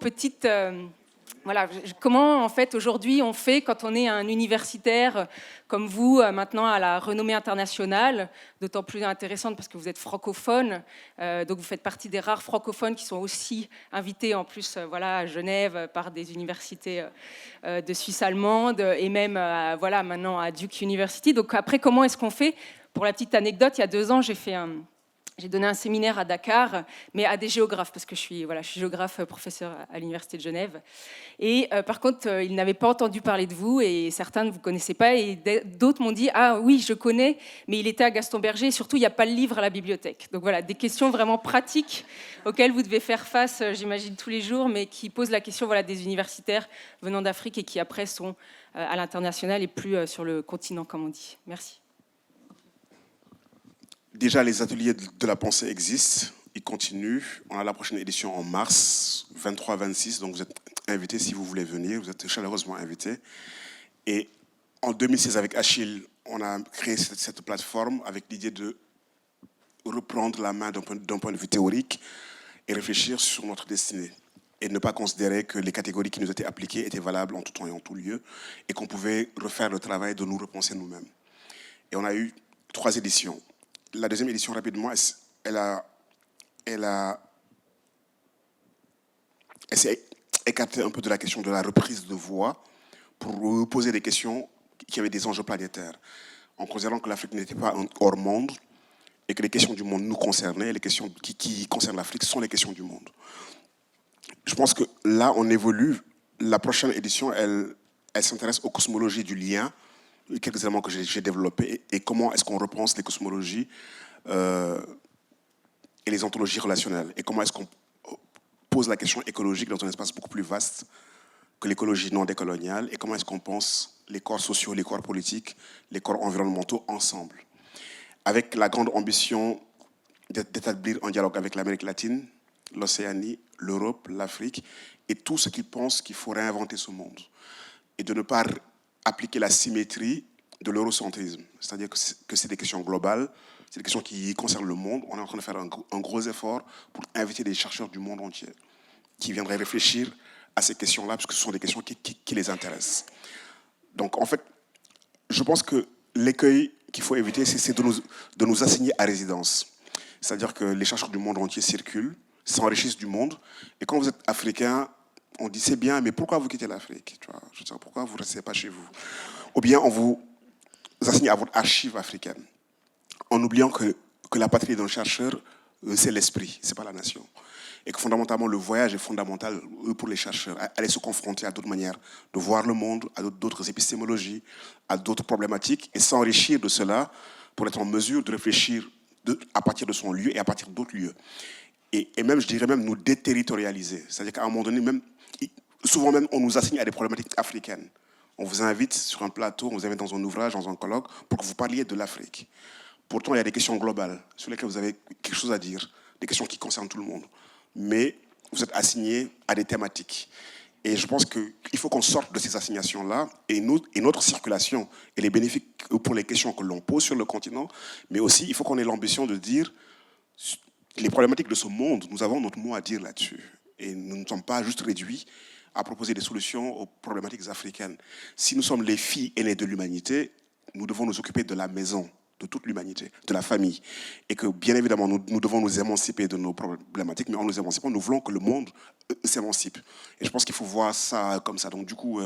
voilà, comment en fait aujourd'hui on fait quand on est un universitaire comme vous, maintenant à la renommée internationale, d'autant plus intéressante parce que vous êtes francophone, donc vous faites partie des rares francophones qui sont aussi invités en plus à Genève par des universités de Suisse allemande et même maintenant à Duke University. Donc après, comment est-ce qu'on fait? Pour la petite anecdote, il y a 2 ans, j'ai donné un séminaire à Dakar, mais à des géographes, parce que je suis géographe professeur à l'Université de Genève. Et par contre, ils n'avaient pas entendu parler de vous, et certains ne vous connaissaient pas, et d'autres m'ont dit « Ah oui, je connais, mais il était à Gaston Berger, et surtout, il n'y a pas le livre à la bibliothèque. » Donc voilà, des questions vraiment pratiques auxquelles vous devez faire face, j'imagine, tous les jours, mais qui posent la question des universitaires venant d'Afrique et qui après sont à l'international et plus sur le continent, comme on dit. Merci. Déjà, les ateliers de la pensée existent, ils continuent. On a la prochaine édition en mars, 23-26, donc vous êtes invités si vous voulez venir, vous êtes chaleureusement invités. Et en 2016, avec Achille, on a créé cette plateforme avec l'idée de reprendre la main d'un point de vue théorique et réfléchir sur notre destinée. Et ne pas considérer que les catégories qui nous étaient appliquées étaient valables en tout temps et en tout lieu, et qu'on pouvait refaire le travail de nous repenser nous-mêmes. Et on a eu 3 éditions. La deuxième édition, rapidement, elle s'est écartée un peu de la question de la reprise de voix pour poser des questions qui avaient des enjeux planétaires, en considérant que l'Afrique n'était pas un hors-monde et que les questions du monde nous concernaient, et les questions qui concernent l'Afrique sont les questions du monde. Je pense que là, on évolue. La prochaine édition, elle s'intéresse aux cosmologies du lien, quelques éléments que j'ai développés, et comment est-ce qu'on repense les cosmologies et les ontologies relationnelles, et comment est-ce qu'on pose la question écologique dans un espace beaucoup plus vaste que l'écologie non décoloniale, et comment est-ce qu'on pense les corps sociaux, les corps politiques, les corps environnementaux ensemble, avec la grande ambition d'établir un dialogue avec l'Amérique latine, l'Océanie, l'Europe, l'Afrique, et tous ceux qui pensent qu'il faut réinventer ce monde, et de ne pas appliquer la symétrie de l'eurocentrisme. C'est-à-dire que c'est des questions globales, c'est des questions qui concernent le monde. On est en train de faire un gros effort pour inviter des chercheurs du monde entier qui viendraient réfléchir à ces questions-là, parce que ce sont des questions qui les intéressent. Donc, en fait, je pense que l'écueil qu'il faut éviter, c'est de nous assigner à résidence. C'est-à-dire que les chercheurs du monde entier circulent, s'enrichissent du monde, et quand vous êtes africain, on dit c'est bien, mais pourquoi vous quittez l'Afrique? Je veux dire, pourquoi vous ne restez pas chez vous? Ou bien on vous assigne à votre archive africaine, en oubliant que la patrie d'un chercheur, c'est l'esprit, c'est pas la nation. Et que fondamentalement, le voyage est fondamental pour les chercheurs, aller se confronter à d'autres manières de voir le monde, à d'autres épistémologies, à d'autres problématiques, et s'enrichir de cela pour être en mesure de réfléchir à partir de son lieu et à partir d'autres lieux. Et même, je dirais même, nous déterritorialiser. C'est-à-dire qu'à un moment donné, souvent même, on nous assigne à des problématiques africaines. On vous invite sur un plateau, on vous invite dans un ouvrage, dans un colloque, pour que vous parliez de l'Afrique. Pourtant, il y a des questions globales sur lesquelles vous avez quelque chose à dire, des questions qui concernent tout le monde. Mais vous êtes assigné à des thématiques. Et je pense qu'il faut qu'on sorte de ces assignations-là, et notre circulation, elle est bénéfique pour les questions que l'on pose sur le continent, mais aussi, il faut qu'on ait l'ambition de dire les problématiques de ce monde, nous avons notre mot à dire là-dessus. Et nous ne sommes pas juste réduits à proposer des solutions aux problématiques africaines. Si nous sommes les filles aînées de l'humanité, nous devons nous occuper de la maison, de toute l'humanité, de la famille. Et que, bien évidemment, nous devons nous émanciper de nos problématiques, mais en nous émancipant, nous voulons que le monde s'émancipe. Et je pense qu'il faut voir ça comme ça. Donc, du coup,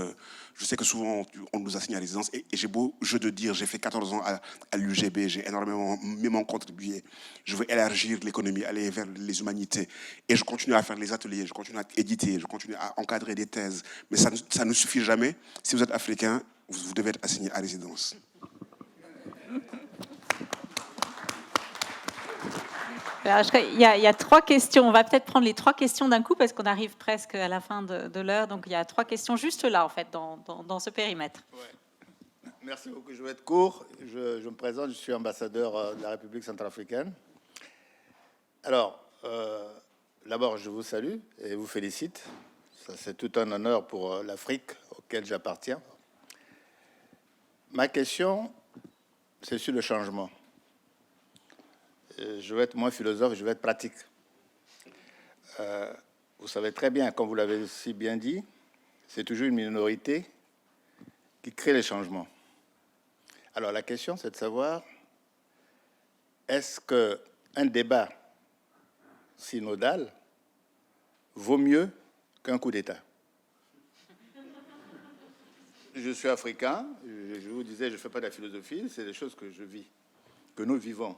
je sais que souvent, on nous assigne à résidence. Et j'ai beau jeu de dire, j'ai fait 14 ans à l'UGB, j'ai énormément contribué. Je veux élargir l'économie, aller vers les humanités. Et je continue à faire les ateliers, je continue à éditer, je continue à encadrer des thèses. Mais ça ne suffit jamais. Si vous êtes africain, vous devez être assigné à résidence. Alors, il y a 3 questions. On va peut-être prendre les 3 questions d'un coup parce qu'on arrive presque à la fin de l'heure. Donc, il y a 3 questions juste là, en fait, dans ce périmètre. Ouais. Merci beaucoup. Je vais être court. Je me présente. Je suis ambassadeur de la République centrafricaine. Alors, d'abord, je vous salue et vous félicite. Ça, c'est tout un honneur pour l'Afrique auquel j'appartiens. Ma question, c'est sur le changement. Je vais être moins philosophe, je vais être pratique. Vous savez très bien, comme vous l'avez si bien dit, c'est toujours une minorité qui crée les changements. Alors la question, c'est de savoir, est-ce qu'un débat synodal vaut mieux qu'un coup d'État? Je suis africain, je vous disais, je ne fais pas de la philosophie, c'est des choses que je vis, que nous vivons.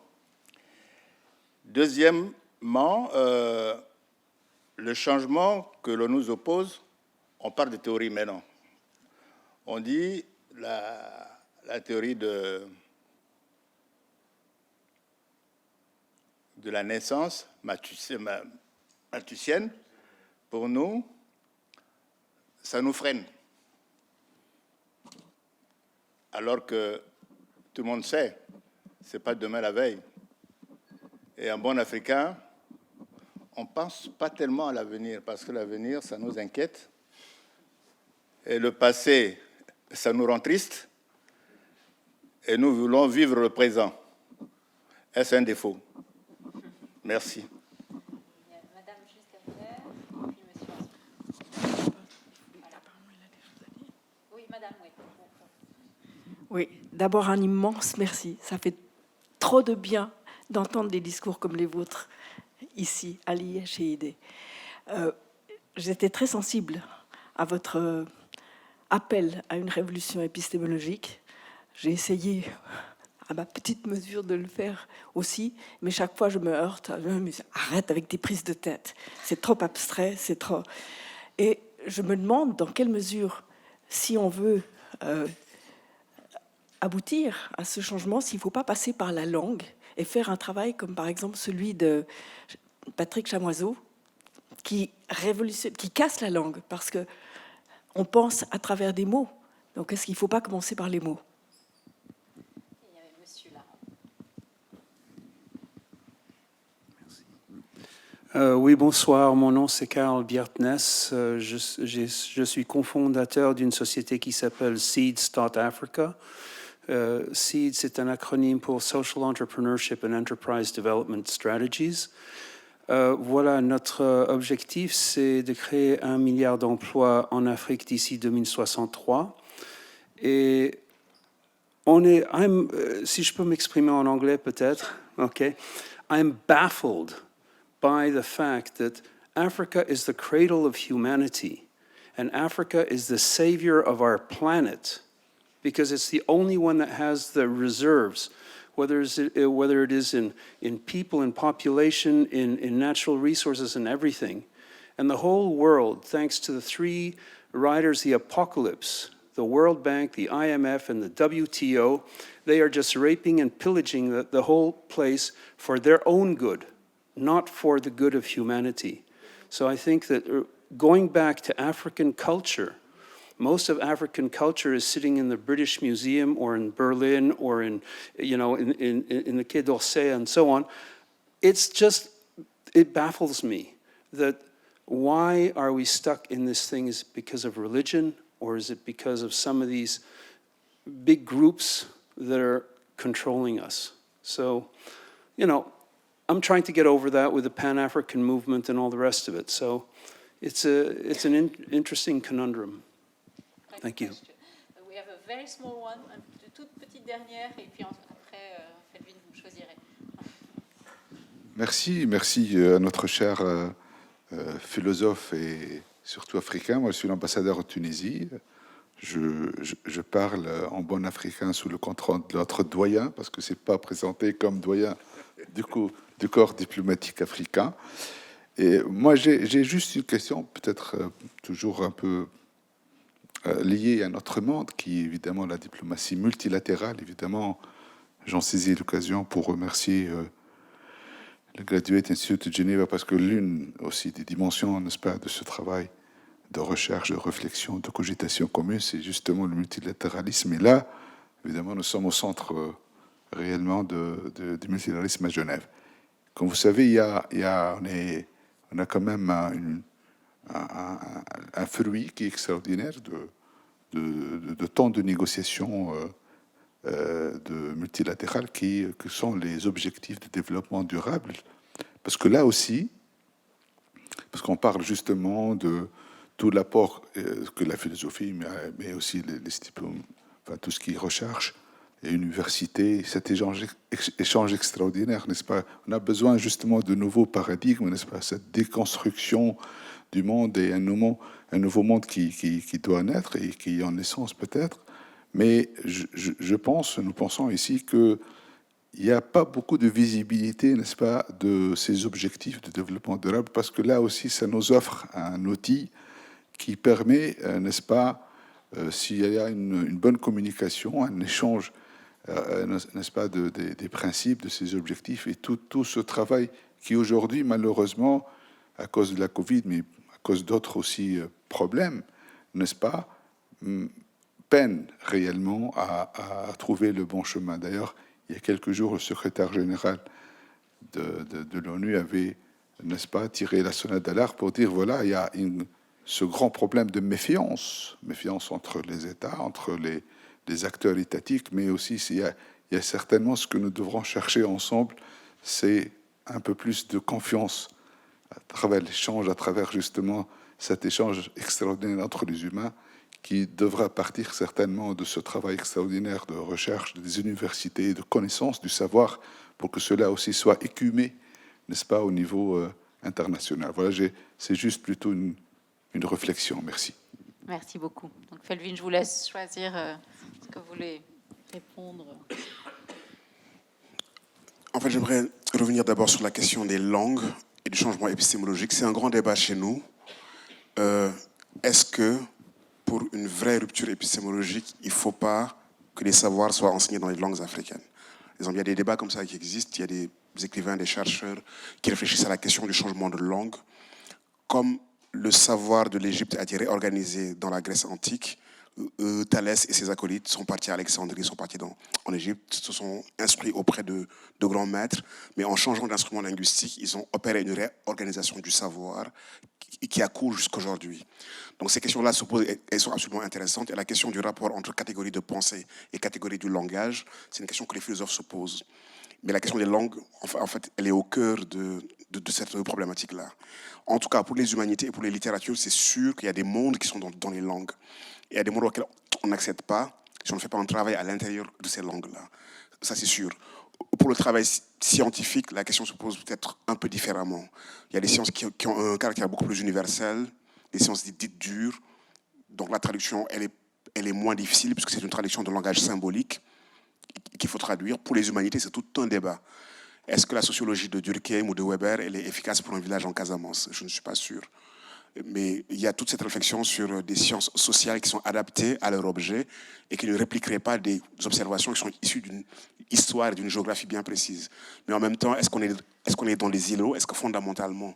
Deuxièmement, le changement que l'on nous oppose, on parle de théorie, mais non. On dit la théorie de la naissance malthusienne, pour nous, ça nous freine. Alors que tout le monde sait, ce n'est pas demain la veille. Et un bon Africain, on ne pense pas tellement à l'avenir, parce que l'avenir, ça nous inquiète. Et le passé, ça nous rend triste. Et nous voulons vivre le présent. Est-ce un défaut? Merci. Madame juste derrière, puis monsieur. Oui, madame, oui. Oui, d'abord un immense merci. Ça fait trop de bien d'entendre des discours comme les vôtres ici à l'IHID. J'étais très sensible à votre appel à une révolution épistémologique. J'ai essayé à ma petite mesure de le faire aussi, mais chaque fois je me heurte. Arrête avec tes prises de tête. C'est trop abstrait, c'est trop... Et je me demande dans quelle mesure, si on veut aboutir à ce changement, s'il ne faut pas passer par la langue et faire un travail comme par exemple celui de Patrick Chamoiseau, qui casse la langue, parce qu'on pense à travers des mots. Donc est-ce qu'il ne faut pas commencer par les mots? Il y avait monsieur là. Oui, bonsoir. Mon nom, c'est Karl Bjertnæs. Je suis cofondateur d'une société qui s'appelle Seeds.Africa. SEED, c'est un acronyme pour Social Entrepreneurship and Enterprise Development Strategies. Voilà, notre objectif, c'est de créer 1 milliard d'emplois en Afrique d'ici 2063. Et si je peux m'exprimer en anglais peut-être, okay, I'm baffled by the fact that Africa is the cradle of humanity, and Africa is the savior of our planet, because it's the only one that has the reserves, whether it is in people, in population, in natural resources, and everything. And the whole world, thanks to the three riders, the apocalypse, the World Bank, the IMF, and the WTO, they are just raping and pillaging the whole place for their own good, not for the good of humanity. So I think that going back to African culture, most of African culture is sitting in the British Museum or in Berlin or in the Quai d'Orsay and so on. It baffles me that why are we stuck in this thing? Is it because of religion, or is it because of some of these big groups that are controlling us? So, I'm trying to get over that with the Pan-African movement and all the rest of it. So it's an interesting conundrum. Thank you. We have a very small one, une toute petite dernière, et puis après, Felwine, vous choisirez. Merci à notre cher philosophe et surtout africain. Moi, je suis l'ambassadeur en Tunisie. Je parle en bon africain sous le contrôle de notre doyen, parce que c'est pas présenté comme doyen du corps diplomatique africain. Et moi, j'ai juste une question, peut-être toujours un peu liée à notre monde, qui est évidemment la diplomatie multilatérale. Évidemment, j'en saisis l'occasion pour remercier le Graduate Institute de Genève, parce que l'une aussi des dimensions, n'est-ce pas, de ce travail de recherche, de réflexion, de cogitation commune, c'est justement le multilatéralisme. Et là, évidemment, nous sommes au centre réellement du multilatéralisme à Genève. Comme vous savez, on a quand même un fruit qui est extraordinaire de temps de négociations multilatérales qui sont les objectifs de développement durable. Parce que là aussi, parce qu'on parle justement de tout l'apport que la philosophie, mais aussi tout ce qui est recherche et université, cet échange extraordinaire, n'est-ce pas? On a besoin justement de nouveaux paradigmes, n'est-ce pas? Cette déconstruction du monde et un nouveau monde qui doit naître et qui est en naissance peut-être. Mais nous pensons ici qu'il n'y a pas beaucoup de visibilité, n'est-ce pas, de ces objectifs de développement durable, parce que là aussi, ça nous offre un outil qui permet, n'est-ce pas, s'il y a une bonne communication, un échange, n'est-ce pas, des principes, de ces objectifs, et tout ce travail qui aujourd'hui, malheureusement, à cause de la Covid, mais à cause d'autres aussi problèmes, n'est-ce pas, peine réellement à trouver le bon chemin. D'ailleurs, il y a quelques jours, le secrétaire général de l'ONU avait, n'est-ce pas, tiré la sonnette d'alarme pour dire, voilà, il y a ce grand problème de méfiance entre les États, entre les acteurs étatiques, mais aussi il y a certainement ce que nous devrons chercher ensemble, c'est un peu plus de confiance à travers l'échange, à travers justement cet échange extraordinaire entre les humains, qui devra partir certainement de ce travail extraordinaire de recherche des universités, de connaissance du savoir, pour que cela aussi soit écumé, n'est-ce pas, au niveau international. Voilà, c'est juste plutôt une réflexion. Merci. Merci beaucoup. Donc, Felwine, je vous laisse choisir ce que vous voulez répondre. En fait, j'aimerais revenir d'abord sur la question des langues et du changement épistémologique. C'est un grand débat chez nous. Est-ce que, pour une vraie rupture épistémologique, il ne faut pas que les savoirs soient enseignés dans les langues africaines? Il y a des débats comme ça qui existent. Il y a des écrivains, des chercheurs qui réfléchissent à la question du changement de langue. Comme le savoir de l'Égypte a été réorganisé dans la Grèce antique, Thalès et ses acolytes sont partis à Alexandrie, sont partis en Égypte, se sont instruits auprès de grands maîtres, mais en changeant d'instrument linguistique, ils ont opéré une réorganisation du savoir qui accourt jusqu'aujourd'hui. Donc ces questions-là se posent et sont absolument intéressantes. Et la question du rapport entre catégorie de pensée et catégorie du langage, c'est une question que les philosophes se posent. Mais la question des langues, en fait, elle est au cœur de cette problématique-là. En tout cas, pour les humanités et pour les littératures, c'est sûr qu'il y a des mondes qui sont dans les langues. Il y a des mondes auxquels on n'accède pas. si on ne fait pas un travail à l'intérieur de ces langues-là. Ça, c'est sûr. Pour le travail scientifique, la question se pose peut-être un peu différemment. Il y a des sciences qui ont un caractère beaucoup plus universel, des sciences dites dures. Donc la traduction, elle est moins difficile puisque c'est une traduction de langage symbolique qu'il faut traduire. Pour les humanités, c'est tout un débat. Est-ce que la sociologie de Durkheim ou de Weber, elle est efficace pour un village en Casamance? Je ne suis pas sûr. Mais il y a toute cette réflexion sur des sciences sociales qui sont adaptées à leur objet et qui ne répliqueraient pas des observations qui sont issues d'une histoire et d'une géographie bien précise. Mais en même temps, est-ce qu'on est dans les îlots? Est-ce que fondamentalement,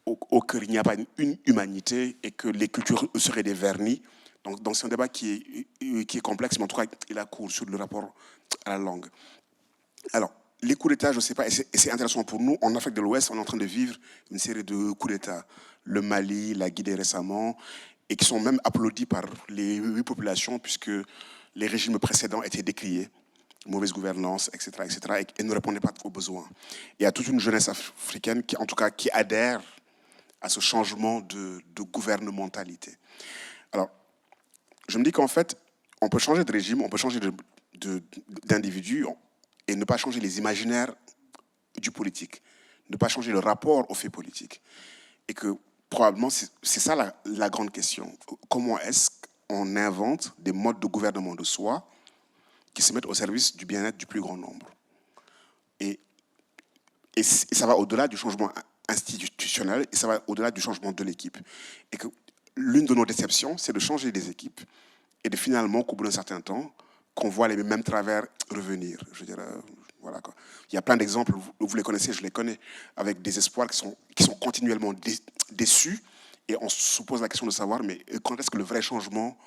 au cœur, il n'y a pas une humanité et que les cultures seraient des vernis? Donc c'est un débat qui est complexe, mais en tout cas, il a cours sur le rapport à la langue. Alors, les coups d'État, je ne sais pas, et c'est intéressant pour nous, en Afrique de l'Ouest, on est en train de vivre une série de coups d'État. Le Mali, la Guinée récemment, et qui sont même applaudis par les populations, puisque les régimes précédents étaient décriés, mauvaise gouvernance, etc., et ne répondaient pas aux besoins. Il y a toute une jeunesse africaine qui, en tout cas, qui adhère à ce changement de gouvernementalité. Alors, je me dis qu'en fait, on peut changer de régime, on peut changer d'individu, et ne pas changer les imaginaires du politique, ne pas changer le rapport aux faits politiques. Et que probablement, c'est ça la grande question. Comment est-ce qu'on invente des modes de gouvernement de soi qui se mettent au service du bien-être du plus grand nombre? Et ça va au-delà du changement institutionnel, et ça va au-delà du changement de l'équipe. Et que l'une de nos déceptions, c'est de changer des équipes et de finalement, qu'au bout d'un certain temps, qu'on voit les mêmes travers revenir. Je veux dire, voilà quoi. Il y a plein d'exemples, vous les connaissez, je les connais, avec des espoirs qui sont continuellement déçus, et on se pose la question de savoir, mais quand est-ce que le vrai changement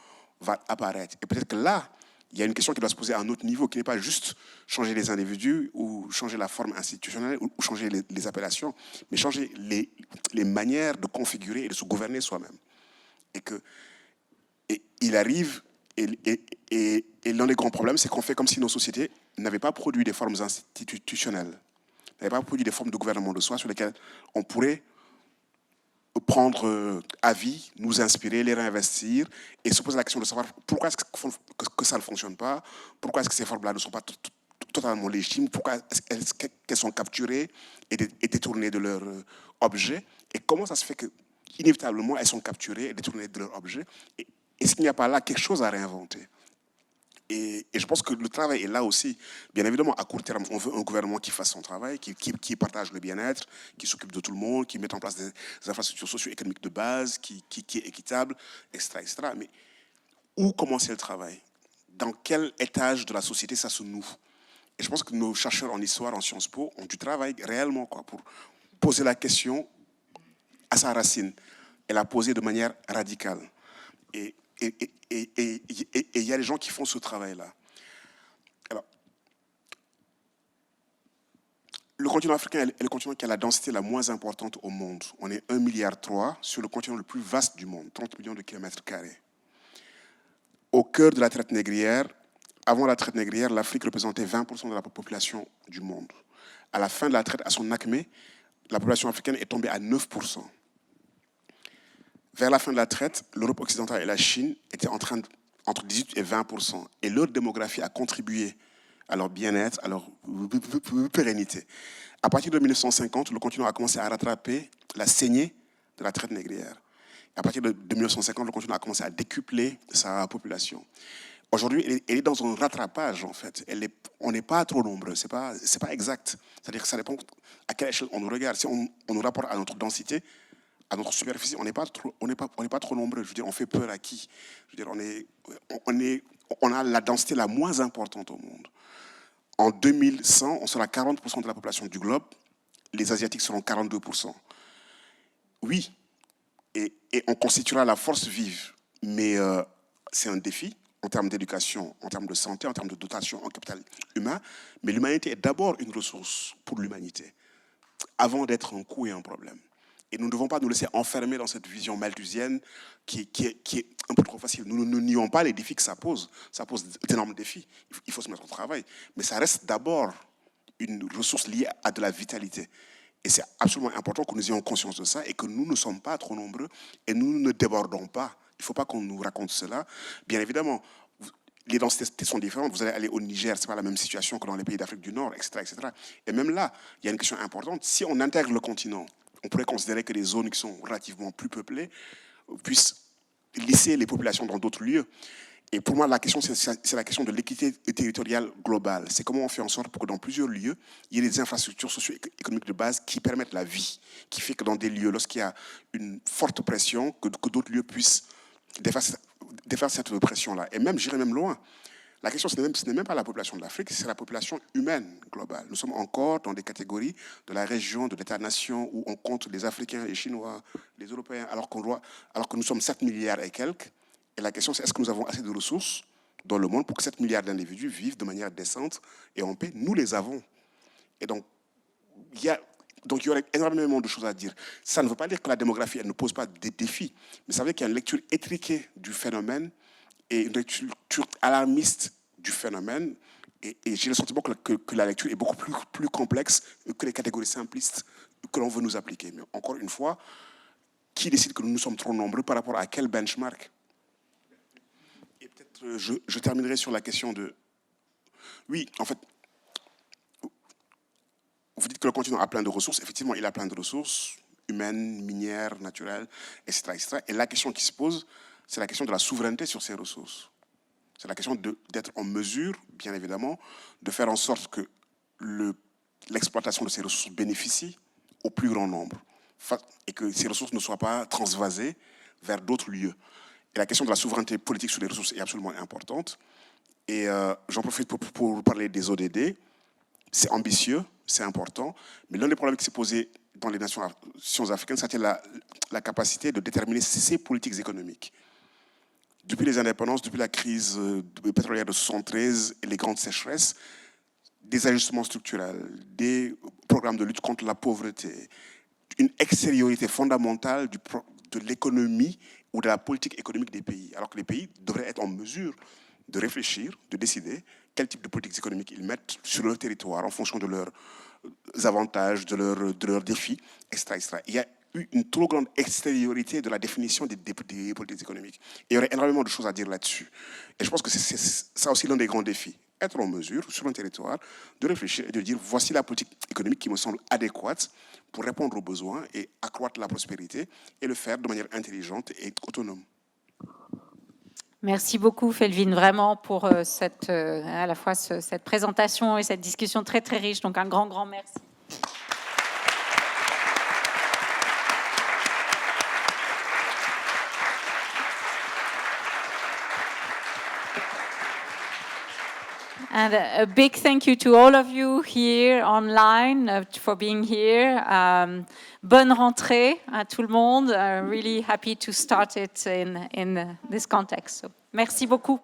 va apparaître? Et peut-être que là, il y a une question qui doit se poser à un autre niveau, qui n'est pas juste changer les individus, ou changer la forme institutionnelle, ou changer les appellations, mais changer les manières de configurer et de se gouverner soi-même. Et il arrive... Et l'un des grands problèmes, c'est qu'on fait comme si nos sociétés n'avaient pas produit des formes institutionnelles, n'avaient pas produit des formes de gouvernement de soi sur lesquelles on pourrait prendre avis, nous inspirer, les réinvestir et se poser la question de savoir pourquoi est-ce que ça ne fonctionne pas, pourquoi est-ce que ces formes-là ne sont pas totalement légitimes, pourquoi est-ce qu'elles sont capturées et détournées de leur objet, et comment ça se fait qu'inévitablement elles sont capturées et détournées de leur objet. Est-ce qu'il n'y a pas là quelque chose à réinventer? Et je pense que le travail est là aussi. Bien évidemment, à court terme, on veut un gouvernement qui fasse son travail, qui partage le bien-être, qui s'occupe de tout le monde, qui mette en place des infrastructures socio-économiques de base, qui est équitable, etc., etc. Mais où commencer le travail? Dans quel étage de la société ça se noue? Et je pense que nos chercheurs en histoire, en Sciences Po, ont du travail réellement pour poser la question à sa racine et la poser de manière radicale. Et il y a des gens qui font ce travail-là. Alors, le continent africain est le continent qui a la densité la moins importante au monde. On est 1,3 milliard sur le continent le plus vaste du monde, 30 millions de kilomètres carrés. Au cœur de la traite négrière, avant la traite négrière, l'Afrique représentait 20% de la population du monde. À la fin de la traite, à son acmé, la population africaine est tombée à 9%. Vers la fin de la traite, l'Europe occidentale et la Chine étaient entre 18 et 20%. Et leur démographie a contribué à leur bien-être, à leur pérennité. À partir de 1950, le continent a commencé à rattraper la saignée de la traite négrière. À partir de 1950, le continent a commencé à décupler sa population. Aujourd'hui, elle est dans un rattrapage, en fait. On n'est pas trop nombreux, c'est pas exact. C'est-à-dire que ça dépend à quelle échelle on nous regarde. Si on nous rapporte à notre densité, à notre superficie, on n'est pas trop nombreux. Je veux dire, on fait peur à qui? Je veux dire, on a la densité la moins importante au monde. En 2100, on sera 40% de la population du globe. Les Asiatiques seront 42%. Oui, et on constituera la force vive. Mais c'est un défi en termes d'éducation, en termes de santé, en termes de dotation, en capital humain. Mais l'humanité est d'abord une ressource pour l'humanité, avant d'être un coût et un problème. Et nous ne devons pas nous laisser enfermer dans cette vision malthusienne qui est un peu trop facile. Nous ne nions pas les défis que ça pose. Ça pose d'énormes défis. Il faut se mettre au travail. Mais ça reste d'abord une ressource liée à de la vitalité. Et c'est absolument important que nous ayons conscience de ça et que nous ne sommes pas trop nombreux et nous ne débordons pas. Il ne faut pas qu'on nous raconte cela. Bien évidemment, les densités sont différentes. Vous allez aller au Niger, ce n'est pas la même situation que dans les pays d'Afrique du Nord, etc., etc. Et même là, il y a une question importante. Si on intègre le continent, on pourrait considérer que les zones qui sont relativement plus peuplées puissent lisser les populations dans d'autres lieux. Et pour moi, la question, c'est la question de l'équité territoriale globale. C'est comment on fait en sorte pour que dans plusieurs lieux, il y ait des infrastructures socio-économiques de base qui permettent la vie, qui fait que dans des lieux, lorsqu'il y a une forte pression, que d'autres lieux puissent défaire cette pression-là. Et même, j'irai même loin. La question, ce n'est même pas la population de l'Afrique, c'est la population humaine globale. Nous sommes encore dans des catégories de la région, de l'État-nation, où on compte les Africains, les Chinois, les Européens, alors que nous sommes 7 milliards et quelques. Et la question, c'est est-ce que nous avons assez de ressources dans le monde pour que 7 milliards d'individus vivent de manière décente et en paix? Nous les avons. Et donc, il y aurait énormément de choses à dire. Ça ne veut pas dire que la démographie, elle ne pose pas des défis, mais ça veut dire qu'il y a une lecture étriquée du phénomène et une lecture alarmiste du phénomène. Et j'ai le sentiment que la lecture est beaucoup plus complexe que les catégories simplistes que l'on veut nous appliquer. Mais encore une fois, qui décide que nous sommes trop nombreux par rapport à quel benchmark? Et peut-être je terminerai sur la question de... Oui, en fait, vous dites que le continent a plein de ressources. Effectivement, il a plein de ressources humaines, minières, naturelles, etc., etc. Et la question qui se pose, c'est la question de la souveraineté sur ces ressources. C'est la question d'être en mesure, bien évidemment, de faire en sorte que l'exploitation de ces ressources bénéficie au plus grand nombre et que ces ressources ne soient pas transvasées vers d'autres lieux. Et la question de la souveraineté politique sur les ressources est absolument importante. Et j'en profite pour parler des ODD. C'est ambitieux, c'est important, mais l'un des problèmes qui s'est posé dans les nations africaines, c'était la capacité de déterminer ces politiques économiques. Depuis les indépendances, depuis la crise pétrolière de 1973 et les grandes sécheresses, des ajustements structurels, des programmes de lutte contre la pauvreté, une extériorité fondamentale de l'économie ou de la politique économique des pays, alors que les pays devraient être en mesure de réfléchir, de décider quel type de politique économique ils mettent sur leur territoire en fonction de leurs avantages, de leurs défis, etc., etc. Il y a eu une trop grande extériorité de la définition des politiques économiques. Et il y aurait énormément de choses à dire là-dessus. Et je pense que c'est ça aussi l'un des grands défis. Être en mesure, sur un territoire, de réfléchir et de dire voici la politique économique qui me semble adéquate pour répondre aux besoins et accroître la prospérité et le faire de manière intelligente et autonome. Merci beaucoup, Felvin, vraiment pour à la fois cette présentation et cette discussion très, très riche. Donc, un grand, grand merci. And a big thank you to all of you here online for being here. Bonne rentrée à tout le monde. Really happy to start it in this context. So, merci beaucoup.